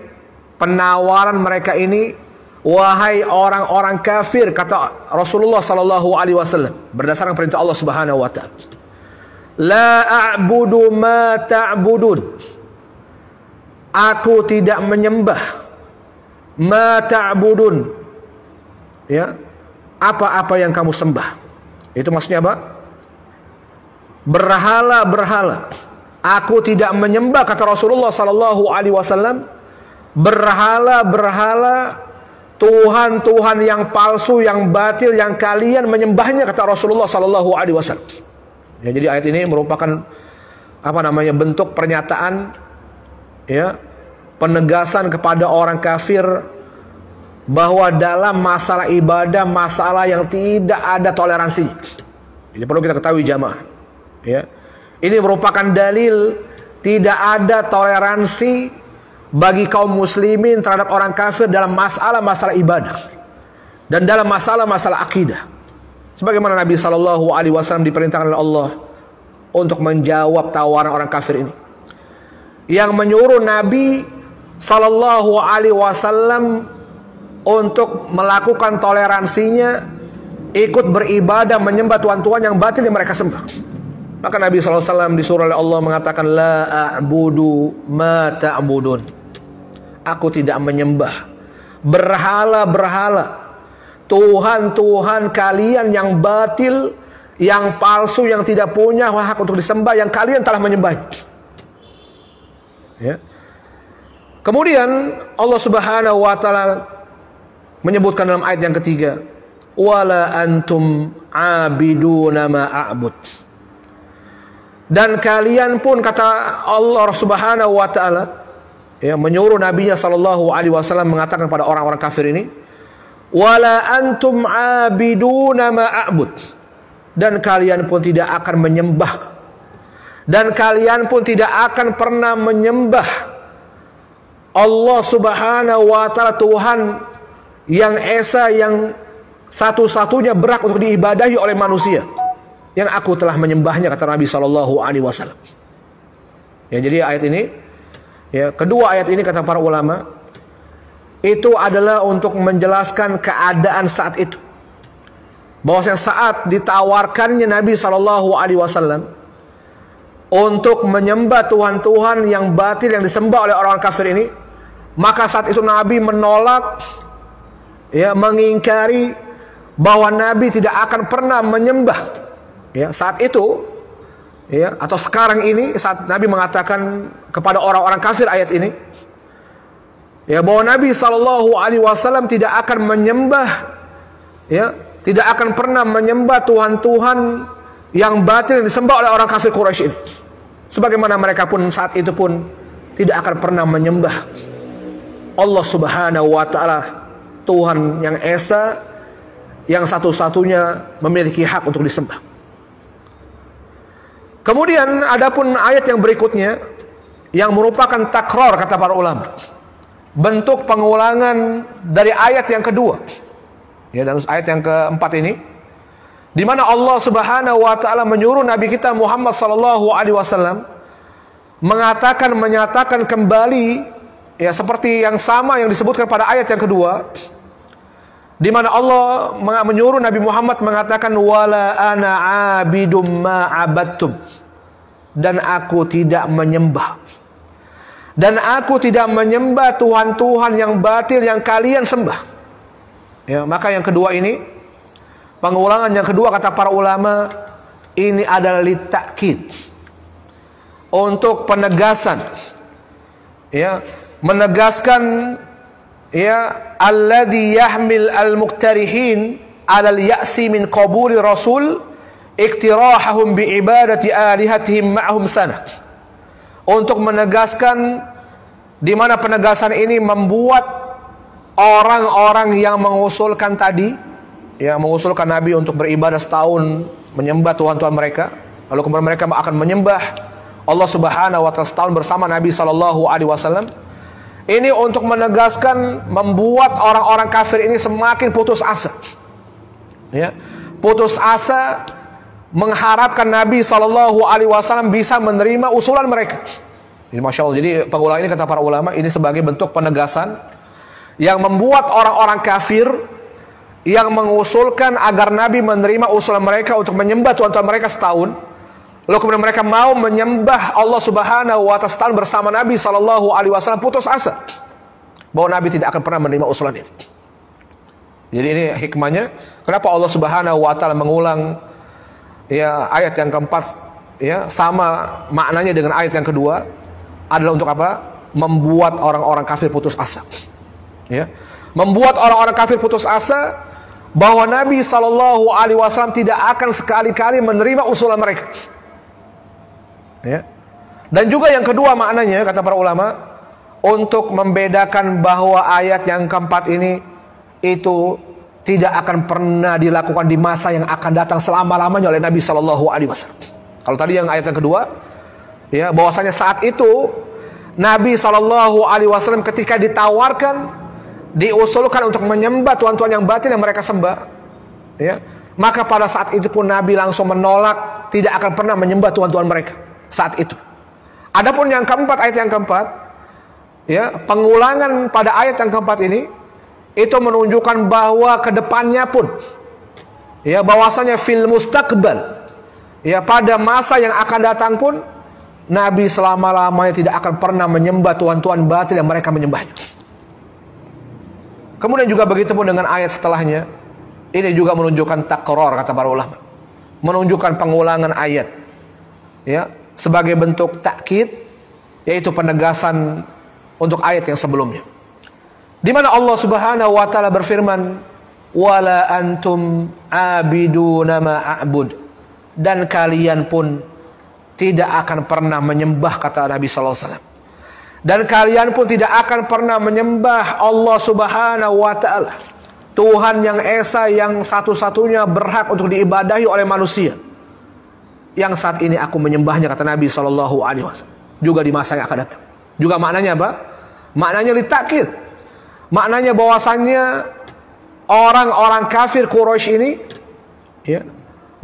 penawaran mereka ini. Wahai orang-orang kafir, kata Rasulullah sallallahu alaihi wasallam, berdasarkan perintah Allah Subhanahu wa Ta'ala. La a'budu ma ta'budun. Aku tidak menyembah ma ta'budun. Ya, apa-apa yang kamu sembah. Itu maksudnya apa? berhala-berhala. Aku tidak menyembah, kata Rasulullah sallallahu alaihi wasallam, berhala-berhala, Tuhan-Tuhan yang palsu, yang batil, yang kalian menyembahnya, kata Rasulullah sallallahu alaihi wasallam. Ya, jadi ayat ini merupakan bentuk pernyataan, ya, penegasan kepada orang kafir bahwa dalam masalah ibadah, masalah yang tidak ada toleransi. Ini perlu kita ketahui jamaah. Ya. Ini merupakan dalil tidak ada toleransi bagi kaum muslimin terhadap orang kafir dalam masalah-masalah ibadah dan dalam masalah-masalah akidah. Sebagaimana Nabi SAW diperintahkan oleh Allah untuk menjawab tawaran orang kafir ini, yang menyuruh Nabi SAW untuk melakukan toleransinya, ikut beribadah menyembah Tuhan-Tuhan yang batil yang mereka sembah. Maka Nabi SAW disuruh oleh Allah mengatakan, la a'budu ma ta'budun. Aku tidak menyembah berhala-berhala, Tuhan-Tuhan kalian yang batil, yang palsu, yang tidak punya hak untuk disembah, yang kalian telah menyembah. Ya. Kemudian Allah Subhanahu wa taala menyebutkan dalam ayat yang ketiga, wala antum abiduna ma a'bud. Dan kalian pun, kata Allah Subhanahu wa taala, ya, menyuruh nabinya sallallahu alaihi wasallam mengatakan kepada orang-orang kafir ini, wala antum abiduna ma a'bud. Dan kalian pun tidak akan menyembah, dan kalian pun tidak akan pernah menyembah Allah Subhanahu wa taala, Tuhan yang esa, yang satu-satunya berhak untuk diibadahi oleh manusia, yang aku telah menyembahnya, kata Nabi sallallahu alaihi wasallam. Ya, jadi ayat ini, ya, kedua ayat ini kata para ulama itu adalah untuk menjelaskan keadaan saat itu, bahwasanya saat ditawarkannya Nabi sallallahu alaihi wasallam untuk menyembah Tuhan-Tuhan yang batil yang disembah oleh orang kafir ini, maka saat itu Nabi menolak, ya, mengingkari bahwa Nabi tidak akan pernah menyembah. Ya, saat itu, ya, atau sekarang ini, saat Nabi mengatakan kepada orang-orang kafir ayat ini, ya, bahwa Nabi SAW tidak akan menyembah, ya, tidak akan pernah menyembah Tuhan-Tuhan yang batil yang disembah oleh orang kafir Quraisy ini. Sebagaimana mereka pun saat itu pun tidak akan pernah menyembah Allah Subhanahu wa taala, Tuhan yang esa, yang satu-satunya memiliki hak untuk disembah. Kemudian adapun ayat yang berikutnya yang merupakan takror, kata para ulama, bentuk pengulangan dari ayat yang kedua, ya, dan ayat yang keempat ini, di mana Allah Subhanahu wa taala menyuruh Nabi kita Muhammad sallallahu alaihi wasallam menyatakan kembali, ya, seperti yang sama yang disebutkan pada ayat yang kedua, di mana Allah menyuruh Nabi Muhammad mengatakan, wala ana abidum ma abadtum. Dan aku tidak menyembah, dan aku tidak menyembah Tuhan-Tuhan yang batil yang kalian sembah. Ya, maka yang kedua ini, pengulangan yang kedua kata para ulama, ini adalah litakid, untuk penegasan, ya, menegaskan, ya, alladhi yahmil al-muqtarihin alal ya'si min qabuli rasul iktirahahum biibadati alihatihim ma'hum sana. Untuk menegaskan, di mana penegasan ini membuat orang-orang yang mengusulkan tadi, ya, mengusulkan Nabi untuk beribadah setahun menyembah Tuhan-Tuhan mereka, lalu kemudian mereka akan menyembah Allah Subhanahu wa taala setahun bersama Nabi sallallahu alaihi wasallam. Ini untuk menegaskan, membuat orang-orang kafir ini semakin putus asa, ya, putus asa mengharapkan Nabi sallallahu alaihi wasallam bisa menerima usulan mereka. Ini Masya Allah. Jadi pengulangan ini kata para ulama ini sebagai bentuk penegasan yang membuat orang-orang kafir yang mengusulkan agar Nabi menerima usulan mereka untuk menyembah Tuhan-Tuhan mereka setahun, lalu kemudian mereka mau menyembah Allah Subhanahu wa taala setahun bersama Nabi sallallahu alaihi wasallam, putus asa bahwa Nabi tidak akan pernah menerima usulan ini. Jadi ini hikmahnya kenapa Allah Subhanahu wa taala mengulang, ya, ayat yang keempat ya, sama maknanya dengan ayat yang kedua, adalah untuk apa? Membuat orang-orang kafir putus asa. Ya. Membuat orang-orang kafir putus asa bahwa Nabi SAW tidak akan sekali-kali menerima usulan mereka. Ya. Dan juga yang kedua maknanya, kata para ulama, untuk membedakan bahwa ayat yang keempat ini itu tidak akan pernah dilakukan di masa yang akan datang selama-lamanya oleh Nabi SAW. Kalau tadi yang ayat yang kedua, ya, bahwasanya saat itu Nabi SAW ketika ditawarkan, diusulkan untuk menyembah tuhan-tuhan yang batil yang mereka sembah, ya, maka pada saat itu pun Nabi langsung menolak, tidak akan pernah menyembah tuhan-tuhan mereka saat itu. Adapun yang keempat, ayat yang keempat, ya, pengulangan pada ayat yang keempat ini itu menunjukkan bahwa kedepannya pun, ya, bahwasanya fil mustaqbal, ya, pada masa yang akan datang pun Nabi selama-lamanya tidak akan pernah menyembah tuhan-tuhan batil yang mereka menyembahnya. Kemudian juga begitu pun dengan ayat setelahnya, ini juga menunjukkan takror, kata para ulama, menunjukkan pengulangan ayat, ya, sebagai bentuk takkid, yaitu penegasan untuk ayat yang sebelumnya, di mana Allah Subhanahu wa taala berfirman, wala antum abiduna ma a'bud, dan kalian pun tidak akan pernah menyembah, kata Nabi sallallahu alaihi wasallam, dan kalian pun tidak akan pernah menyembah Allah Subhanahu wa taala, Tuhan yang esa, yang satu-satunya berhak untuk diibadahi oleh manusia, yang saat ini aku menyembahnya, kata Nabi sallallahu alaihi wasallam, juga di masa yang akan datang. Juga maknanya apa? Maknanya litakid. Maknanya bahwasannya orang-orang kafir Quraisy ini, ya,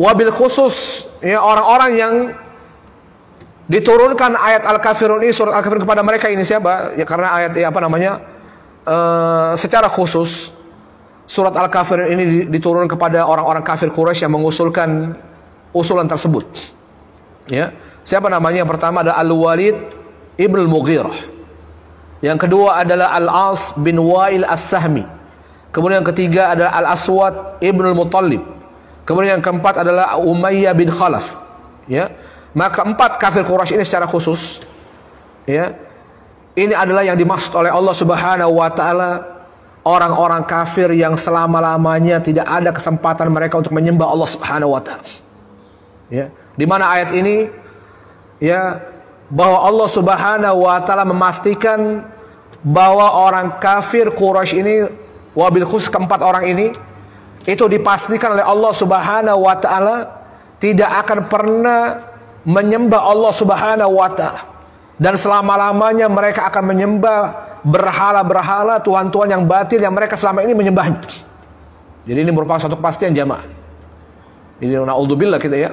wabil khusus, ya, orang-orang yang diturunkan ayat Al-Kafirun ini, surat Al-Kafirun kepada mereka ini siapa? Ya, karena ayat, ya, apa namanya? Secara khusus surat Al-Kafirun ini diturunkan kepada orang-orang kafir Quraisy yang mengusulkan usulan tersebut. Ya, siapa namanya? Yang pertama adalah Al-Walid ibn Al-Mughirah. Yang kedua adalah Al-As bin Wa'il As-Sahmi. Kemudian yang ketiga adalah Al-Aswad ibn Al-Muttalib. Kemudian yang keempat adalah Umayyah bin Khalaf. Ya, maka empat kafir Quraisy ini secara khusus, ya, ini adalah yang dimaksud oleh Allah Subhanahu wa taala, orang-orang kafir yang selama-lamanya tidak ada kesempatan mereka untuk menyembah Allah Subhanahu wa taala. Ya, di mana ayat ini, ya, bahwa Allah Subhanahu wa taala memastikan bahwa orang kafir Quraisy ini, wabil khusus keempat orang ini, itu dipastikan oleh Allah Subhanahu wa taala tidak akan pernah menyembah Allah Subhanahu wa taala, dan selama-lamanya mereka akan menyembah berhala-berhala, tuhan-tuhan yang batil yang mereka selama ini menyembahnya. Jadi ini merupakan suatu kepastian jamaah. Ini naudzubillah kita, ya,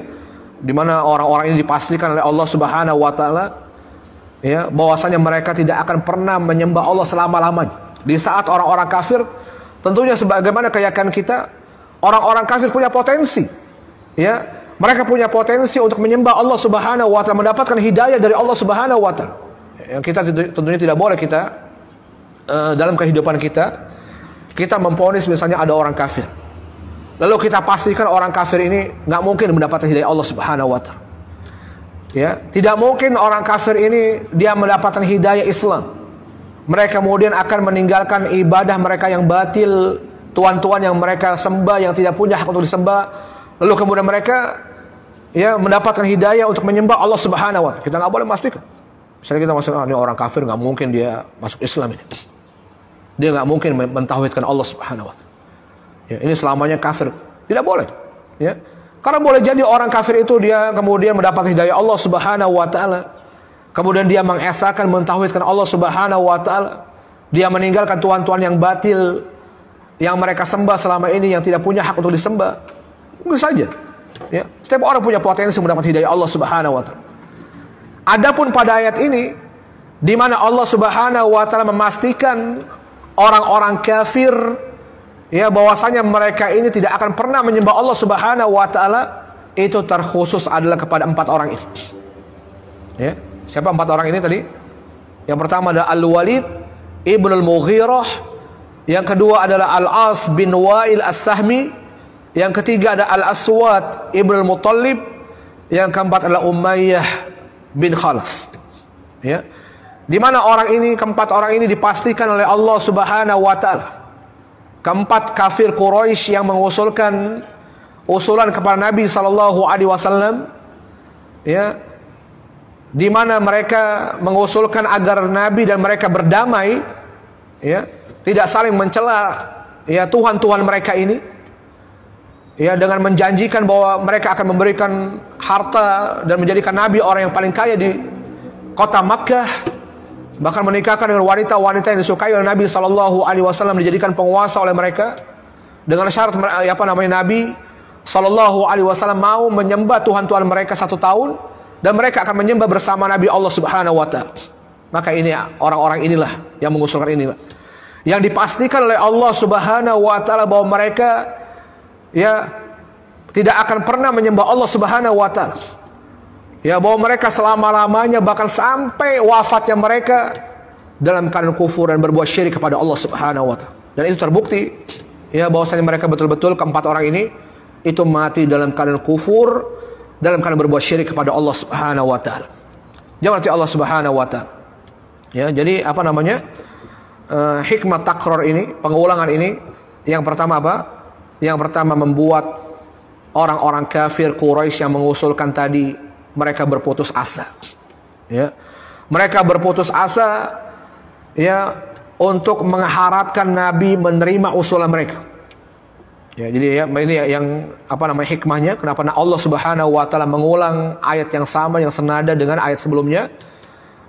di mana orang-orang ini dipastikan oleh Allah Subhanahu wa taala, ya, bahwasanya mereka tidak akan pernah menyembah Allah selama-lamanya. Di saat orang-orang kafir, tentunya sebagaimana keyakinan kita, orang-orang kafir punya potensi, ya, mereka punya potensi untuk menyembah Allah Subhanahu wa taala, mendapatkan hidayah dari Allah Subhanahu wa taala. Yang kita tentunya tidak boleh kita dalam kehidupan kita memvonis misalnya ada orang kafir, lalu kita pastikan orang kafir ini nggak mungkin mendapatkan hidayah Allah Subhanahu wa taala. Ya, tidak mungkin orang kafir ini dia mendapatkan hidayah Islam. Mereka kemudian akan meninggalkan ibadah mereka yang batil, tuhan-tuhan yang mereka sembah yang tidak punya hak untuk disembah, lalu kemudian mereka, ya, mendapatkan hidayah untuk menyembah Allah Subhanahu wa taala. Kita nggak boleh memastikan. Misalnya kita masuk, ini orang kafir, nggak mungkin dia masuk Islam ini. Dia nggak mungkin mentauhidkan Allah Subhanahu wa taala. Ya, ini selamanya kafir. Tidak boleh. Ya. Karena boleh jadi orang kafir itu dia kemudian mendapat hidayah Allah Subhanahu wa taala. Kemudian dia mengesahkan, mentauhidkan Allah Subhanahu wa taala. Dia meninggalkan tuhan-tuhan yang batil yang mereka sembah selama ini, yang tidak punya hak untuk disembah. Mungkin saja. Ya, setiap orang punya potensi mendapat hidayah Allah Subhanahu wa taala. Adapun pada ayat ini, di mana Allah Subhanahu wa taala memastikan orang-orang kafir, ya, bahwasanya mereka ini tidak akan pernah menyembah Allah Subhanahu wa taala, itu terkhusus adalah kepada empat orang ini. Ya, siapa empat orang ini tadi? Yang pertama adalah Al-Walid ibn Al-Mughirah, yang kedua adalah Al-As bin Wa'il As-Sahmi, yang ketiga ada Al-Aswad ibn Al-Muttalib, Yang keempat adalah Umayyah bin Khalaf. Ya. Di mana keempat orang ini dipastikan oleh Allah Subhanahu wa taala. Keempat kafir Quraisy yang mengusulkan usulan kepada Nabi sallallahu alaihi wasallam, ya, di mana mereka mengusulkan agar Nabi dan mereka berdamai, ya, tidak saling mencela, ya, Tuhan-Tuhan mereka ini, ya, dengan menjanjikan bahwa mereka akan memberikan harta dan menjadikan Nabi orang yang paling kaya di kota Makkah, bahkan menikahkan dengan wanita-wanita yang disukai oleh Nabi sallallahu alaihi wasallam, dijadikan penguasa oleh mereka dengan syarat Nabi sallallahu alaihi wasallam mau menyembah Tuhan-Tuhan mereka 1 tahun dan mereka akan menyembah bersama Nabi Allah Subhanahu wa taala. Maka ini orang-orang inilah yang mengusulkan inilah yang dipastikan oleh Allah Subhanahu wa taala bahwa mereka, ya, tidak akan pernah menyembah Allah Subhanahu wa taala. Ya, bahwa mereka selama-lamanya bahkan sampai wafatnya mereka dalam keadaan kufur dan berbuat syirik kepada Allah Subhanahu wa taala. Dan itu terbukti, ya, bahwasanya mereka betul-betul keempat orang ini itu mati dalam keadaan kufur, dalam keadaan berbuat syirik kepada Allah Subhanahu wa taala. Jangan berarti Allah Subhanahu wa taala. Ya, jadi hikmah takror ini, pengulangan ini, yang pertama apa? Yang pertama membuat orang-orang kafir Quraisy yang mengusulkan tadi mereka berputus asa. Ya. Mereka berputus asa, ya, untuk mengharapkan Nabi menerima usulan mereka. Ya, jadi, ya, ini yang hikmahnya kenapa Allah Subhanahu wa taala mengulang ayat yang sama, yang senada dengan ayat sebelumnya.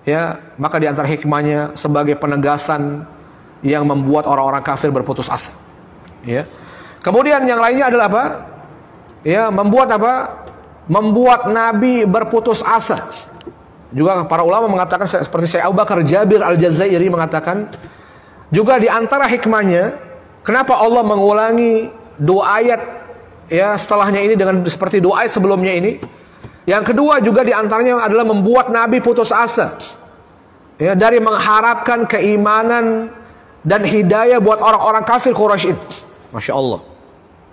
Ya, maka di antara hikmahnya sebagai penegasan yang membuat orang-orang kafir berputus asa. Ya. Kemudian yang lainnya adalah apa? Ya, membuat Nabi berputus asa. Juga para ulama mengatakan, seperti Syekh Abu Bakar Jabir Al-Jazairi mengatakan, juga di antara hikmahnya kenapa Allah mengulangi 2 ayat, ya, setelahnya ini dengan seperti 2 ayat sebelumnya ini. Yang kedua juga di antaranya adalah membuat Nabi putus asa, ya, dari mengharapkan keimanan dan hidayah buat orang-orang kafir Quraisy ini. Masya Allah.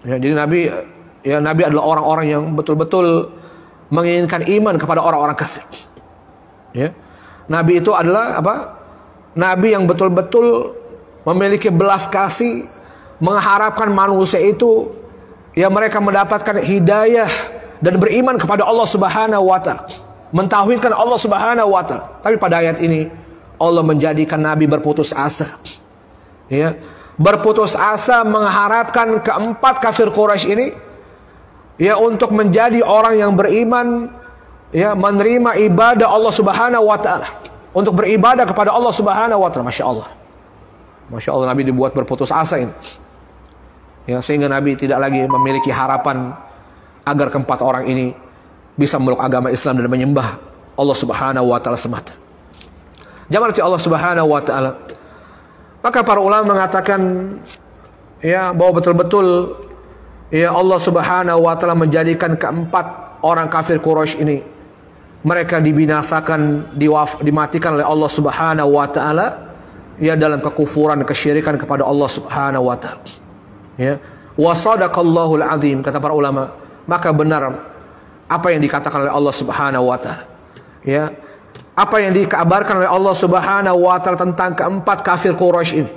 Ya, jadi Nabi adalah orang-orang yang betul-betul menginginkan iman kepada orang-orang kafir. Ya. Nabi itu adalah Nabi yang betul-betul memiliki belas kasih, mengharapkan manusia itu, ya, mereka mendapatkan hidayah dan beriman kepada Allah Subhanahu wa taala, mentauhidkan Allah Subhanahu wa taala. Tapi pada ayat ini Allah menjadikan Nabi berputus asa. Ya. Berputus asa mengharapkan keempat kafir Quraisy ini, ya, untuk menjadi orang yang beriman, ya, menerima ibadah Allah Subhanahu wa taala, untuk beribadah kepada Allah Subhanahu wa taala. Masya Allah. Masya Allah, Nabi dibuat berputus asa ini. Ya, sehingga Nabi tidak lagi memiliki harapan agar keempat orang ini bisa memeluk agama Islam dan menyembah Allah Subhanahu wa taala semata. Jangan berarti Allah Subhanahu wa taala. Maka para ulama mengatakan, ya, bahwa betul-betul, ya, Allah Subhanahu wa taala menjadikan keempat orang kafir Quraisy ini mereka dibinasakan, dimatikan oleh Allah Subhanahu wa taala, ya, dalam kekufuran, kesyirikan kepada Allah Subhanahu wa taala. Ya. Wa sadaqallahul azim, kata para ulama, maka benar apa yang dikatakan oleh Allah Subhanahu wa taala. Ya. Apa yang dikabarkan oleh Allah Subhanahu wa taala tentang keempat kafir Quraisy ini.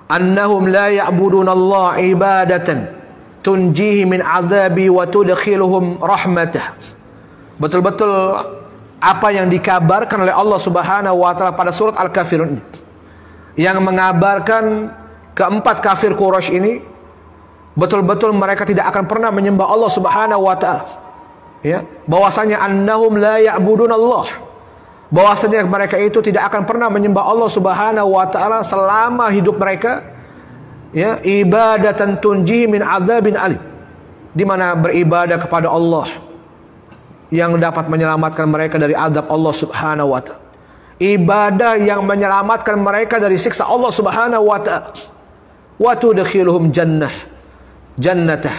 Annahum la ya'budunallaha ibadatan tunjihi min azabi wa tudkhiluhum rahmatah. Betul-betul apa yang dikabarkan oleh Allah Subhanahu wa taala pada surat Al-Kafirun ini, yang mengabarkan keempat kafir Quraisy ini betul-betul mereka tidak akan pernah menyembah Allah Subhanahu wa taala. Ya, bahwasanya annahum la ya'budunallah, bahwasanya mereka itu tidak akan pernah menyembah Allah Subhanahu wa taala selama hidup mereka, ya, ibadatan tunji min adzabin alim, di mana beribadah kepada Allah yang dapat menyelamatkan mereka dari azab Allah Subhanahu wa taala, ibadah yang menyelamatkan mereka dari siksa Allah Subhanahu wa taala, wa tudkhiluhum jannatah,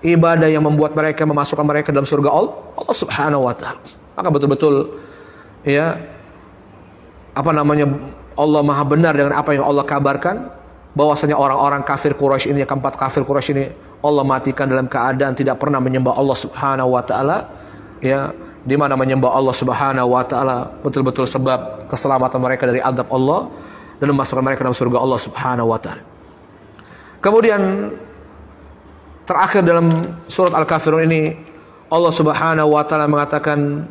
ibadah yang membuat mereka, memasukkan mereka dalam surga Allah Subhanahu wa taala. Maka betul-betul, ya, Allah maha benar dengan apa yang Allah kabarkan, bahwasanya orang-orang kafir Quraisy ini, keempat kafir Quraisy ini, Allah matikan dalam keadaan tidak pernah menyembah Allah Subhanahu wa taala, ya, di mana menyembah Allah Subhanahu wa taala betul-betul sebab keselamatan mereka dari azab Allah dan memasukkan mereka dalam surga Allah Subhanahu wa taala. Kemudian terakhir dalam surat Al-Kafirun ini Allah Subhanahu wa taala mengatakan,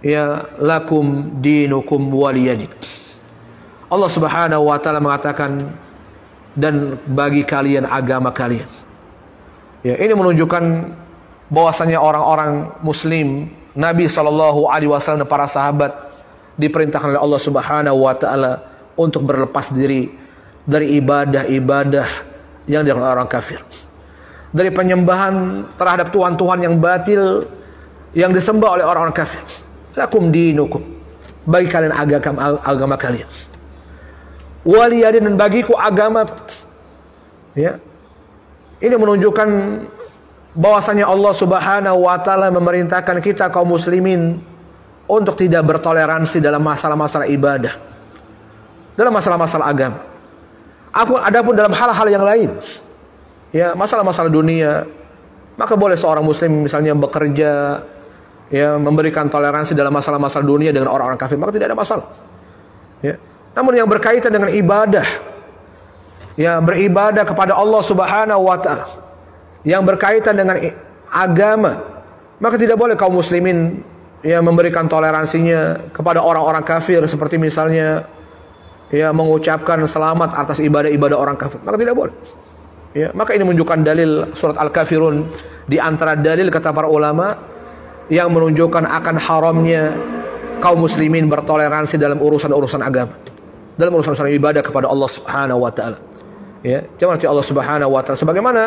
ya lakum dinukum waliyadin. Allah Subhanahu wa taala mengatakan, dan bagi kalian agama kalian. Ya, ini menunjukkan bahwasanya orang-orang muslim, Nabi SAW dan para sahabat diperintahkan oleh Allah Subhanahu wa taala untuk berlepas diri dari ibadah-ibadah yang dilakukan orang kafir. Dari penyembahan terhadap tuhan-tuhan yang batil yang disembah oleh orang-orang kafir. Lakum dinukum, bagi kalian agama kalian. Waliyadin, dan bagiku agama. Ya. Ini menunjukkan bahwasanya Allah Subhanahu wa taala memerintahkan kita kaum muslimin untuk tidak bertoleransi dalam masalah-masalah ibadah, dalam masalah-masalah agama. Adapun dalam hal-hal yang lain, ya, masalah-masalah dunia, maka boleh seorang muslim misalnya bekerja, ya, memberikan toleransi dalam masalah-masalah dunia dengan orang-orang kafir, maka tidak ada masalah. Ya. Namun yang berkaitan dengan ibadah, ya, beribadah kepada Allah Subhanahu wa taala, yang berkaitan dengan agama, maka tidak boleh kaum muslimin, ya, memberikan toleransinya kepada orang-orang kafir, seperti misalnya, ya, mengucapkan selamat atas ibadah-ibadah orang kafir, maka tidak boleh. Ya, maka ini menunjukkan dalil surat Al-Kafirun, di antara dalil kata para ulama yang menunjukkan akan haramnya kaum muslimin bertoleransi dalam urusan-urusan agama, dalam urusan-urusan ibadah kepada Allah Subhanahu wa taala. Ya, jangan Allah Subhanahu wa taala, sebagaimana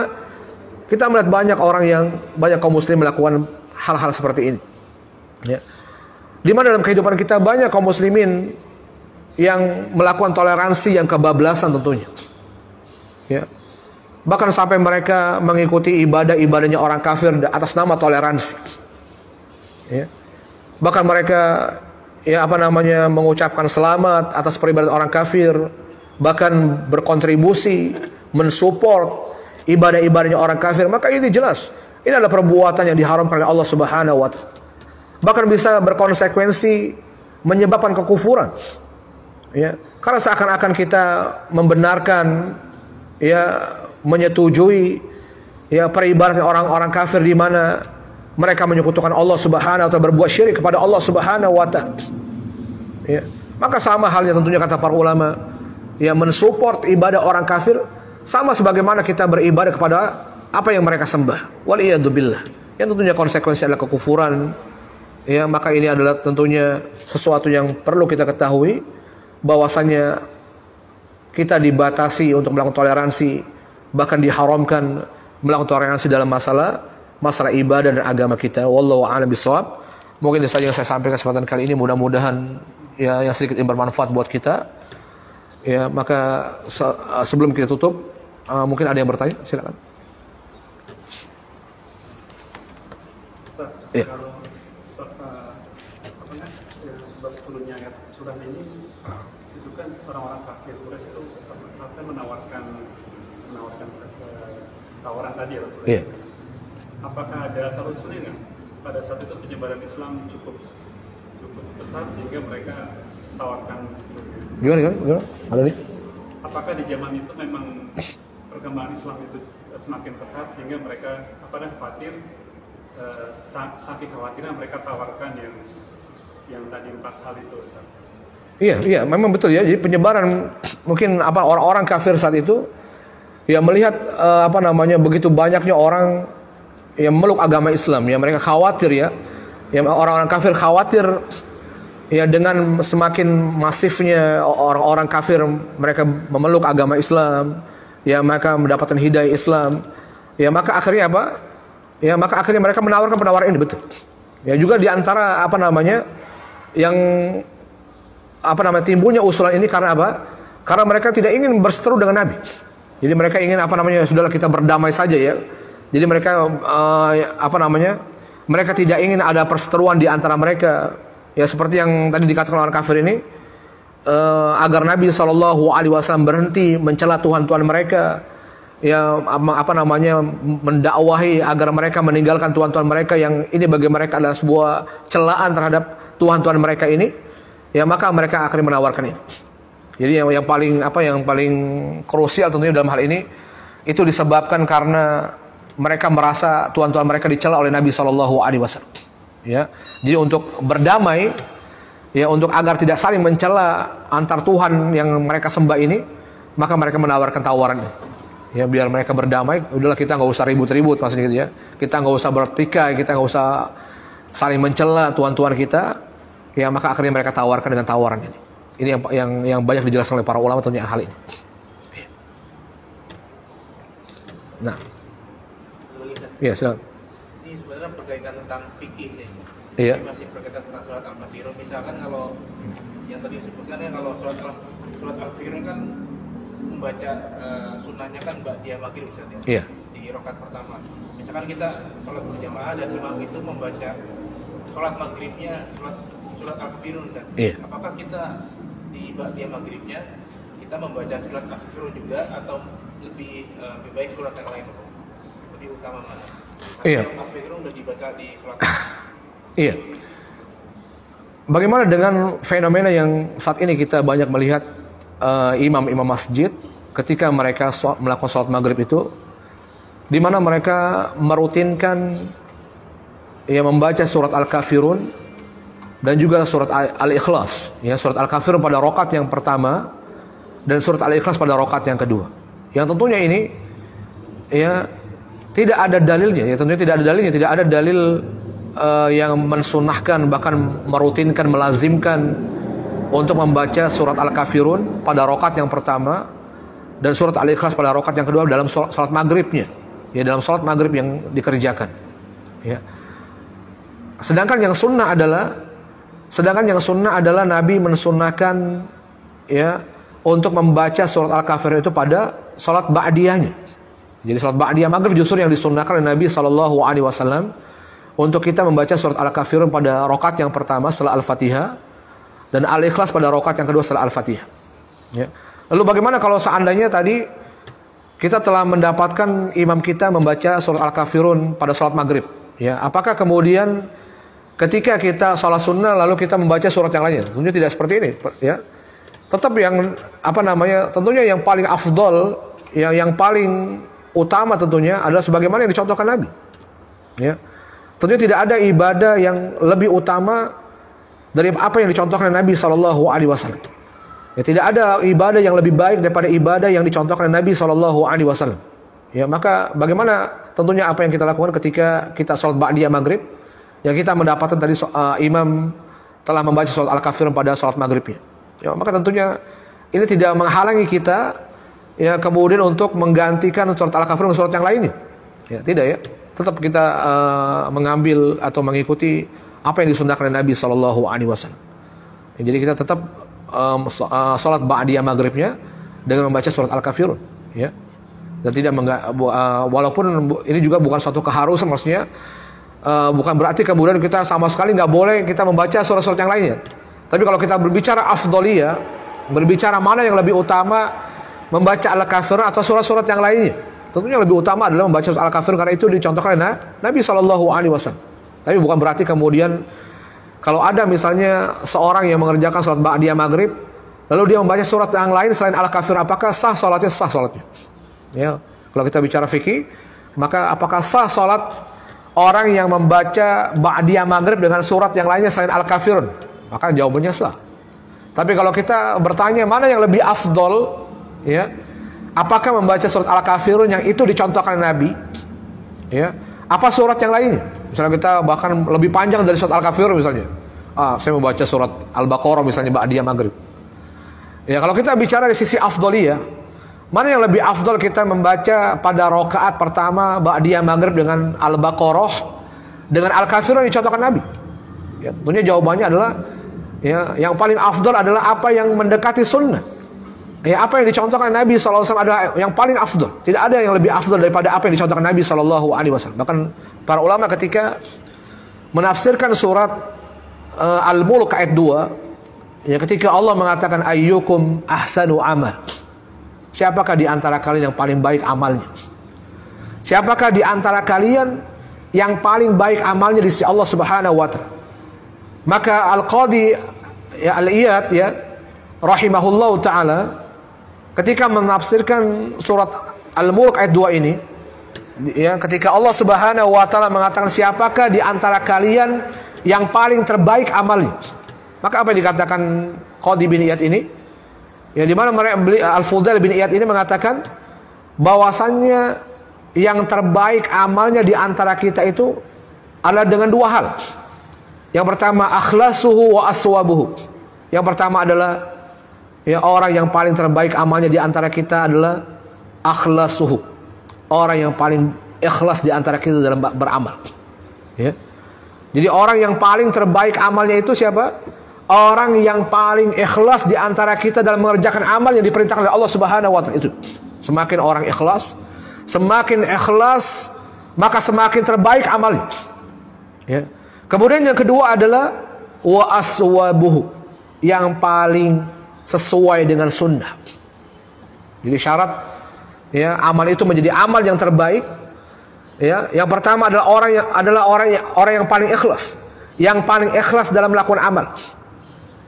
kita melihat banyak kaum muslim melakukan hal-hal seperti ini. Ya. Di mana dalam kehidupan kita banyak kaum muslimin yang melakukan toleransi yang kebablasan tentunya. Ya. Bahkan sampai mereka mengikuti ibadah-ibadahnya orang kafir atas nama toleransi. Ya. Bahkan mereka, ya, mengucapkan selamat atas peribadatan orang kafir, bahkan berkontribusi mensupport ibadah-ibadahnya orang kafir, maka ini jelas ini adalah perbuatan yang diharamkan oleh Allah Subhanahu wa taala. Bahkan bisa berkonsekuensi menyebabkan kekufuran. Ya, karena seakan-akan kita membenarkan, ya, menyetujui, ya, peribadatan orang-orang kafir di mana mereka menyekutukan Allah Subhanahu wa taala, berbuat syirik kepada Allah Subhanahu wa taala. Ya, maka sama halnya tentunya kata para ulama, ya, mensupport ibadah orang kafir sama sebagaimana kita beribadah kepada apa yang mereka sembah. Waliyadzubillah. Yang tentunya konsekuensi adalah kekufuran. Ya, maka ini adalah tentunya sesuatu yang perlu kita ketahui, bahwasanya kita dibatasi untuk melakukan toleransi, bahkan diharamkan melakukan toleransi dalam masalah ibadah dan agama kita. Wallahu a'lam bishawab. Mungkin itu saja yang saya sampaikan kesempatan kali ini, mudah-mudahan, ya, yang sedikit yang bermanfaat buat kita. Ya, maka sebelum kita tutup, mungkin ada yang bertanya, silakan. Ustaz, ya. Kalau sebab turunnya ayat surah ini, itu kan orang-orang kafir Quraisy itu menawarkan tawaran tadi ya Rasulullah. Yeah. Apakah ada solusinya nggak? Pada saat itu penyebaran Islam cukup besar sehingga mereka tawarkan. Gimana? Ada nih? Apakah di zaman itu memang perkembangan Islam itu semakin pesat sehingga mereka khawatir, saking khawatirnya mereka tawarkan yang tadi 4 hal itu, Ustaz. Iya, memang betul ya. Jadi penyebaran mungkin orang-orang kafir saat itu, ya, melihat begitu banyaknya orang yang memeluk agama Islam, ya, mereka khawatir, ya, orang-orang kafir khawatir, ya, dengan semakin masifnya orang-orang kafir mereka memeluk agama Islam, ya, maka mendapatkan hidayah Islam, ya, maka akhirnya apa? Ya, maka akhirnya mereka menawarkan penawaran ini, betul. Ya, juga diantara yang timbulnya usulan ini karena apa? Karena mereka tidak ingin berseteru dengan Nabi. Jadi mereka ingin sudahlah kita berdamai saja, ya. Jadi mereka mereka tidak ingin ada perseteruan di antara mereka. Ya, seperti yang tadi dikatakan orang kafir ini, agar Nabi SAW berhenti mencela Tuhan-Tuhan mereka, ya apa namanya mendakwahi agar mereka meninggalkan tuhan-tuhan mereka yang ini bagi mereka adalah sebuah celaan terhadap tuhan-tuhan mereka ini, ya maka mereka akan menawarkan ini. Jadi yang paling krusial tentunya dalam hal ini itu disebabkan karena mereka merasa tuhan-tuhan mereka dicela oleh Nabi SAW. Ya, jadi untuk berdamai, ya untuk agar tidak saling mencela antar Tuhan yang mereka sembah ini, maka mereka menawarkan tawaran. Ya biar mereka berdamai, udahlah kita nggak usah ribut-ribut maksudnya gitu ya. Kita nggak usah bertikai, kita nggak usah saling mencela tuhan-tuhan kita. Ya maka akhirnya mereka tawarkan dengan tawaran ini. Ini yang banyak dijelaskan oleh para ulama tentang hal ini. Nah, ya silakan. Ini sebenarnya berkaitan tentang fikih nih. Iya. Ini masih berkaitan tentang surat Al-Kafirun. Misalkan kalau yang tadi disebutkan ya kalau surat Al-Kafirun kan membaca sunnahnya kan dia maghrib misalnya. Iya. Di rakaat pertama. Misalkan kita sholat berjamaah dan imam itu membaca sholat maghribnya surat Al-Kafirun misalnya. Iya. Apakah kita di dia maghribnya kita membaca surat Al-Kafirun juga atau lebih baik surat yang lain? Lebih utama mana? Iya. Al-Kafirun udah dibaca di sholat. Iya. Bagaimana dengan fenomena yang saat ini kita banyak melihat imam-imam masjid ketika mereka melakukan sholat maghrib itu, di mana mereka merutinkan membaca surat Al-Kafirun dan juga surat Al-Ikhlas. Ya, surat Al-Kafirun pada rakaat yang pertama dan surat Al-Ikhlas pada rakaat yang kedua. Yang tentunya ini ya tidak ada dalilnya, ya tentunya tidak ada dalilnya, tidak ada dalil yang mensunahkan bahkan merutinkan, melazimkan untuk membaca surat Al-Kafirun pada rakaat yang pertama dan surat Al-Ikhlas pada rakaat yang kedua dalam salat maghribnya, ya dalam salat maghrib yang dikerjakan. Ya. Sedangkan yang sunnah adalah Nabi mensunnahkan ya untuk membaca surat Al-Kafirun itu pada salat ba'diyahnya. Jadi salat ba'diyah maghrib justru yang disunnahkan oleh Nabi SAW untuk kita membaca surat Al-Kafirun pada rakaat yang pertama setelah Al-Fatihah dan Al-Ikhlas pada rakaat yang kedua setelah Al-Fatihah. Ya. Lalu bagaimana kalau seandainya tadi kita telah mendapatkan imam kita membaca surat Al-Kafirun pada salat maghrib? Ya, apakah kemudian ketika kita salat sunnah lalu kita membaca surat yang lainnya? Tentunya tidak seperti ini. Ya. Tetap tentunya yang paling afdol, yang paling utama tentunya adalah sebagaimana yang dicontohkan Nabi. Ya. Tentunya tidak ada ibadah yang lebih utama dari apa yang dicontohkan Nabi SAW. Ya, tidak ada ibadah yang lebih baik daripada ibadah yang dicontohkan Nabi SAW. Ya, maka bagaimana tentunya apa yang kita lakukan ketika kita sholat ba'diyah maghrib, yang kita mendapatkan tadi imam telah membaca sholat Al-Kafirun pada sholat maghribnya. Ya, maka tentunya ini tidak menghalangi kita ya kemudian untuk menggantikan surat Al-Kafirun dengan surat yang lainnya. Ya, tidak ya. Tetap kita mengambil atau mengikuti apa yang disunnahkan oleh Nabi SAW. Ya, jadi kita tetap salat ba'diyah maghribnya dengan membaca surat Al-Kafirun. Ya. Dan tidak walaupun ini juga bukan suatu keharusan, maksudnya bukan berarti kemudian kita sama sekali nggak boleh kita membaca surat-surat yang lainnya. Tapi kalau kita berbicara afdoliyah, berbicara mana yang lebih utama, membaca Al-Kafirun atau surat-surat yang lainnya, tentunya lebih utama adalah membaca surat Al-Kafirun karena itu dicontohkan oleh Nabi SAW. Tapi bukan berarti kemudian kalau ada misalnya seorang yang mengerjakan salat ba'diyah maghrib lalu dia membaca surat yang lain selain Al-Kafirun, apakah sah salatnya? Sah salatnya. Ya, kalau kita bicara fikih, maka apakah sah salat orang yang membaca ba'diyah maghrib dengan surat yang lainnya selain Al-Kafirun? Maka jawabannya sah. Tapi kalau kita bertanya mana yang lebih afdol, ya, apakah membaca surat Al-Kafirun yang itu dicontohkan Nabi, ya, apa surat yang lainnya? Misalnya kita bahkan lebih panjang dari surat Al-Kafirun misalnya. Saya membaca surat Al-Baqarah misalnya ba'diyah maghrib. Ya, kalau kita bicara dari sisi afdoliyah, mana yang lebih afdol kita membaca pada rakaat pertama ba'diyah maghrib dengan Al-Baqarah dengan Al-Kafirun yang dicontohkan Nabi? Ya, tentunya jawabannya adalah ya, yang paling afdol adalah apa yang mendekati sunnah. Ya, apa yang dicontohkan Nabi SAW adalah yang paling afdol. Tidak ada yang lebih afdol daripada apa yang dicontohkan Nabi SAW. Bahkan para ulama ketika menafsirkan surat Al-Mulk ayat 2, ya, ketika Allah mengatakan ayyukum ahsanu amal, siapakah di antara kalian yang paling baik amalnya? Siapakah di antara kalian yang paling baik amalnya di sisi Allah Subhanahu wa taala? Maka Al-Qadi Al-Iyad rahimahullahu taala ketika menafsirkan surat Al-Mulk ayat 2 ini, ketika Allah Subhanahu wa taala mengatakan siapakah di antara kalian yang paling terbaik amalnya, maka apa yang dikatakan Qadi bin Iyad ini? Di mana Al-Fudail bin Iyad ini mengatakan bahwasannya yang terbaik amalnya di antara kita itu adalah dengan dua hal. Yang pertama akhlasuhu wa aswabuhu. Yang pertama adalah orang yang paling terbaik amalnya di antara kita adalah akhlasuhu. Orang yang paling ikhlas di antara kita dalam beramal. Jadi orang yang paling terbaik amalnya itu siapa? Orang yang paling ikhlas di antara kita dalam mengerjakan amal yang diperintahkan oleh Allah Subhanahu wa taala itu. Semakin orang ikhlas, maka semakin terbaik amalnya. Kemudian yang kedua adalah wa aswabuhu, yang paling sesuai dengan sunnah. Jadi syarat amal itu menjadi amal yang terbaik. Yang pertama adalah orang yang paling ikhlas, yang paling ikhlas dalam melakukan amal.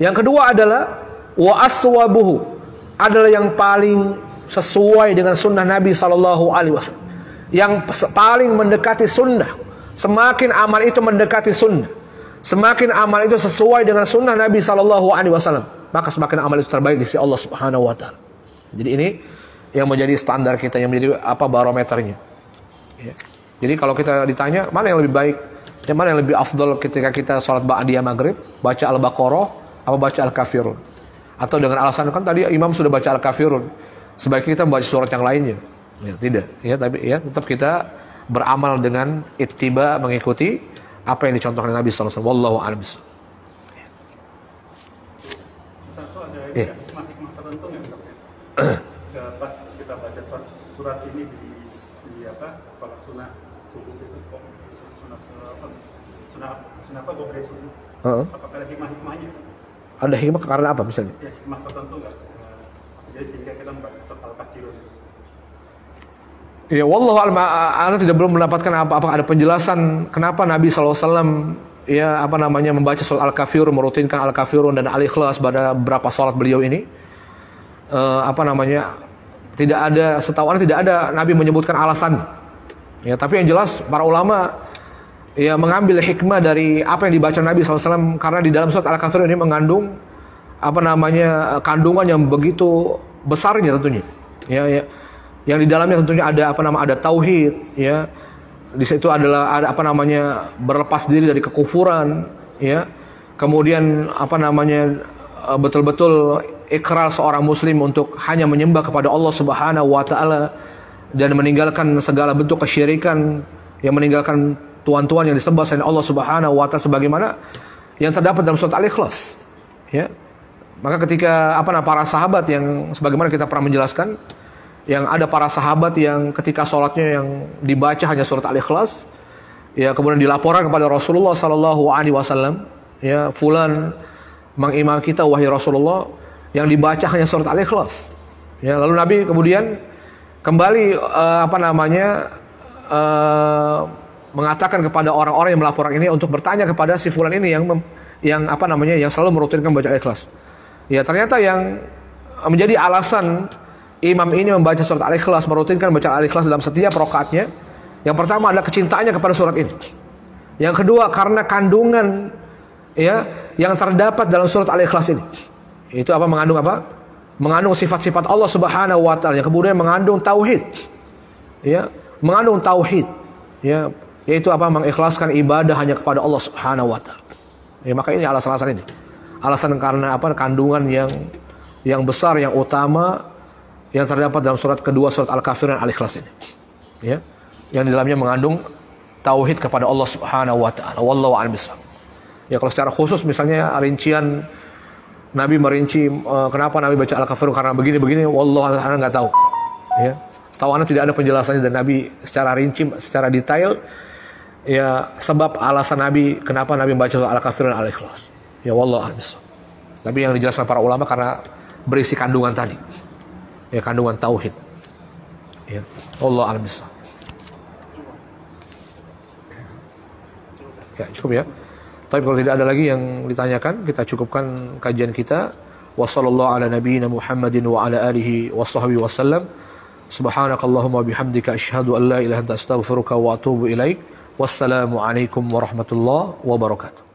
Yang kedua adalah wa aswabuhu, adalah yang paling sesuai dengan sunnah Nabi Sallallahu Alaihi Wasallam, yang paling mendekati sunnah. Semakin amal itu mendekati sunnah, semakin amal itu sesuai dengan sunnah Nabi Sallallahu Alaihi Wasallam, maka semakin amal itu terbaik di sisi Allah Subhanahu Wa Taala. Jadi ini yang menjadi standar kita, yang menjadi barometernya. Jadi kalau kita ditanya mana yang lebih baik, mana yang lebih afdol ketika kita sholat ba'diyah maghrib, baca Al-Baqarah apa baca Al-Kafirun? Atau dengan alasan kan tadi imam sudah baca Al-Kafirun, sebaiknya kita membaca surat yang lainnya. Tidak, tapi tetap kita beramal dengan ittiba, mengikuti apa yang dicontohkan Nabi sallallahu alaihi wasallam. Wallahu a'lam bishawab. Satu ada hikmah tertentu nggak pas kita baca surat ini di sholat sunnah subuh itu kok sunnah apa gobrek subuh? Apakah ada hikmahnya? Ada hikmah karena apa misalnya? Hikmah tertentu nggak? Jadi sehingga kita membaca surat Al-Kafirun. Wallahu a'lam. Anda belum mendapatkan apakah ada penjelasan kenapa Nabi SAW membaca surat Al-Kafirun, merutinkan Al-Kafirun dan Al-Ikhlas pada beberapa sholat beliau ini. Tidak ada, setahu Anda tidak ada Nabi menyebutkan alasan. Tapi yang jelas para ulama mengambil hikmah dari apa yang dibaca Nabi SAW, karena di dalam surat Al-Kafirun ini mengandung kandungan yang begitu besarnya tentunya. Yang di dalamnya tentunya ada tauhid, Di situ adalah berlepas diri dari kekufuran, Kemudian betul-betul ikrar seorang muslim untuk hanya menyembah kepada Allah Subhanahu wa taala dan meninggalkan segala bentuk kesyirikan, yang meninggalkan tuhan-tuhan yang disembah selain Allah Subhanahu wa taala, sebagaimana yang terdapat dalam surat Al-Ikhlas. Maka ketika para sahabat yang sebagaimana kita pernah menjelaskan, yang ada para sahabat yang ketika sholatnya yang dibaca hanya surat Al-Ikhlas, kemudian dilaporkan kepada Rasulullah Sallallahu Alaihi Wasallam, fulan mengimam kita wahai Rasulullah, yang dibaca hanya surat Al-Ikhlas. Lalu Nabi kemudian kembali mengatakan kepada orang-orang yang melaporkan ini untuk bertanya kepada si fulan ini yang selalu merutinkan baca Al-Ikhlas. Ternyata yang menjadi alasan imam ini membaca surat Al-Ikhlas, merutinkan baca Al-Ikhlas dalam setiap rakaatnya, yang pertama adalah kecintaannya kepada surat ini. Yang kedua karena kandungan yang terdapat dalam surat Al-Ikhlas ini. Itu mengandung mengandung sifat-sifat Allah Subhanahu wa taala, yang kemudian mengandung tauhid. Mengandung tauhid. Yaitu mengikhlaskan ibadah hanya kepada Allah Subhanahu wa taala. Maka ini alasan-alasan ini. Alasan karena kandungan yang besar, yang utama yang terdapat dalam surat kedua, surat Al-Kafirun dan Al-Ikhlas ini. Yang di dalamnya mengandung tauhid kepada Allah Subhanahu wa taala. Wallahu a'lam bishawab. Kalau secara khusus misalnya rincian Nabi merinci kenapa Nabi baca Al-Kafirun karena begini-begini, wallahu a'lam, enggak tahu. Setahu Anda tidak ada penjelasannya dari Nabi secara rinci, secara detail. Sebab alasan Nabi kenapa Nabi membaca Al-Kafirun dan Al-Ikhlas. Wallahu a'lam bishawab. Tapi yang dijelaskan para ulama karena berisi kandungan tadi. ya kandungan tauhid. Ya, Allah a'lam bishawab. Ya, cukup ya. Tapi kalau tidak ada lagi yang ditanyakan, kita cukupkan kajian kita. Wassallallahu ala nabiyyina Muhammadin wa ala alihi washabbihi wasallam. Subhanakallahumma bihamdika asyhadu an la ilaha illa anta astaghfiruka wa atubu ilaik. Wassalamu alaikum warahmatullahi wabarakatuh.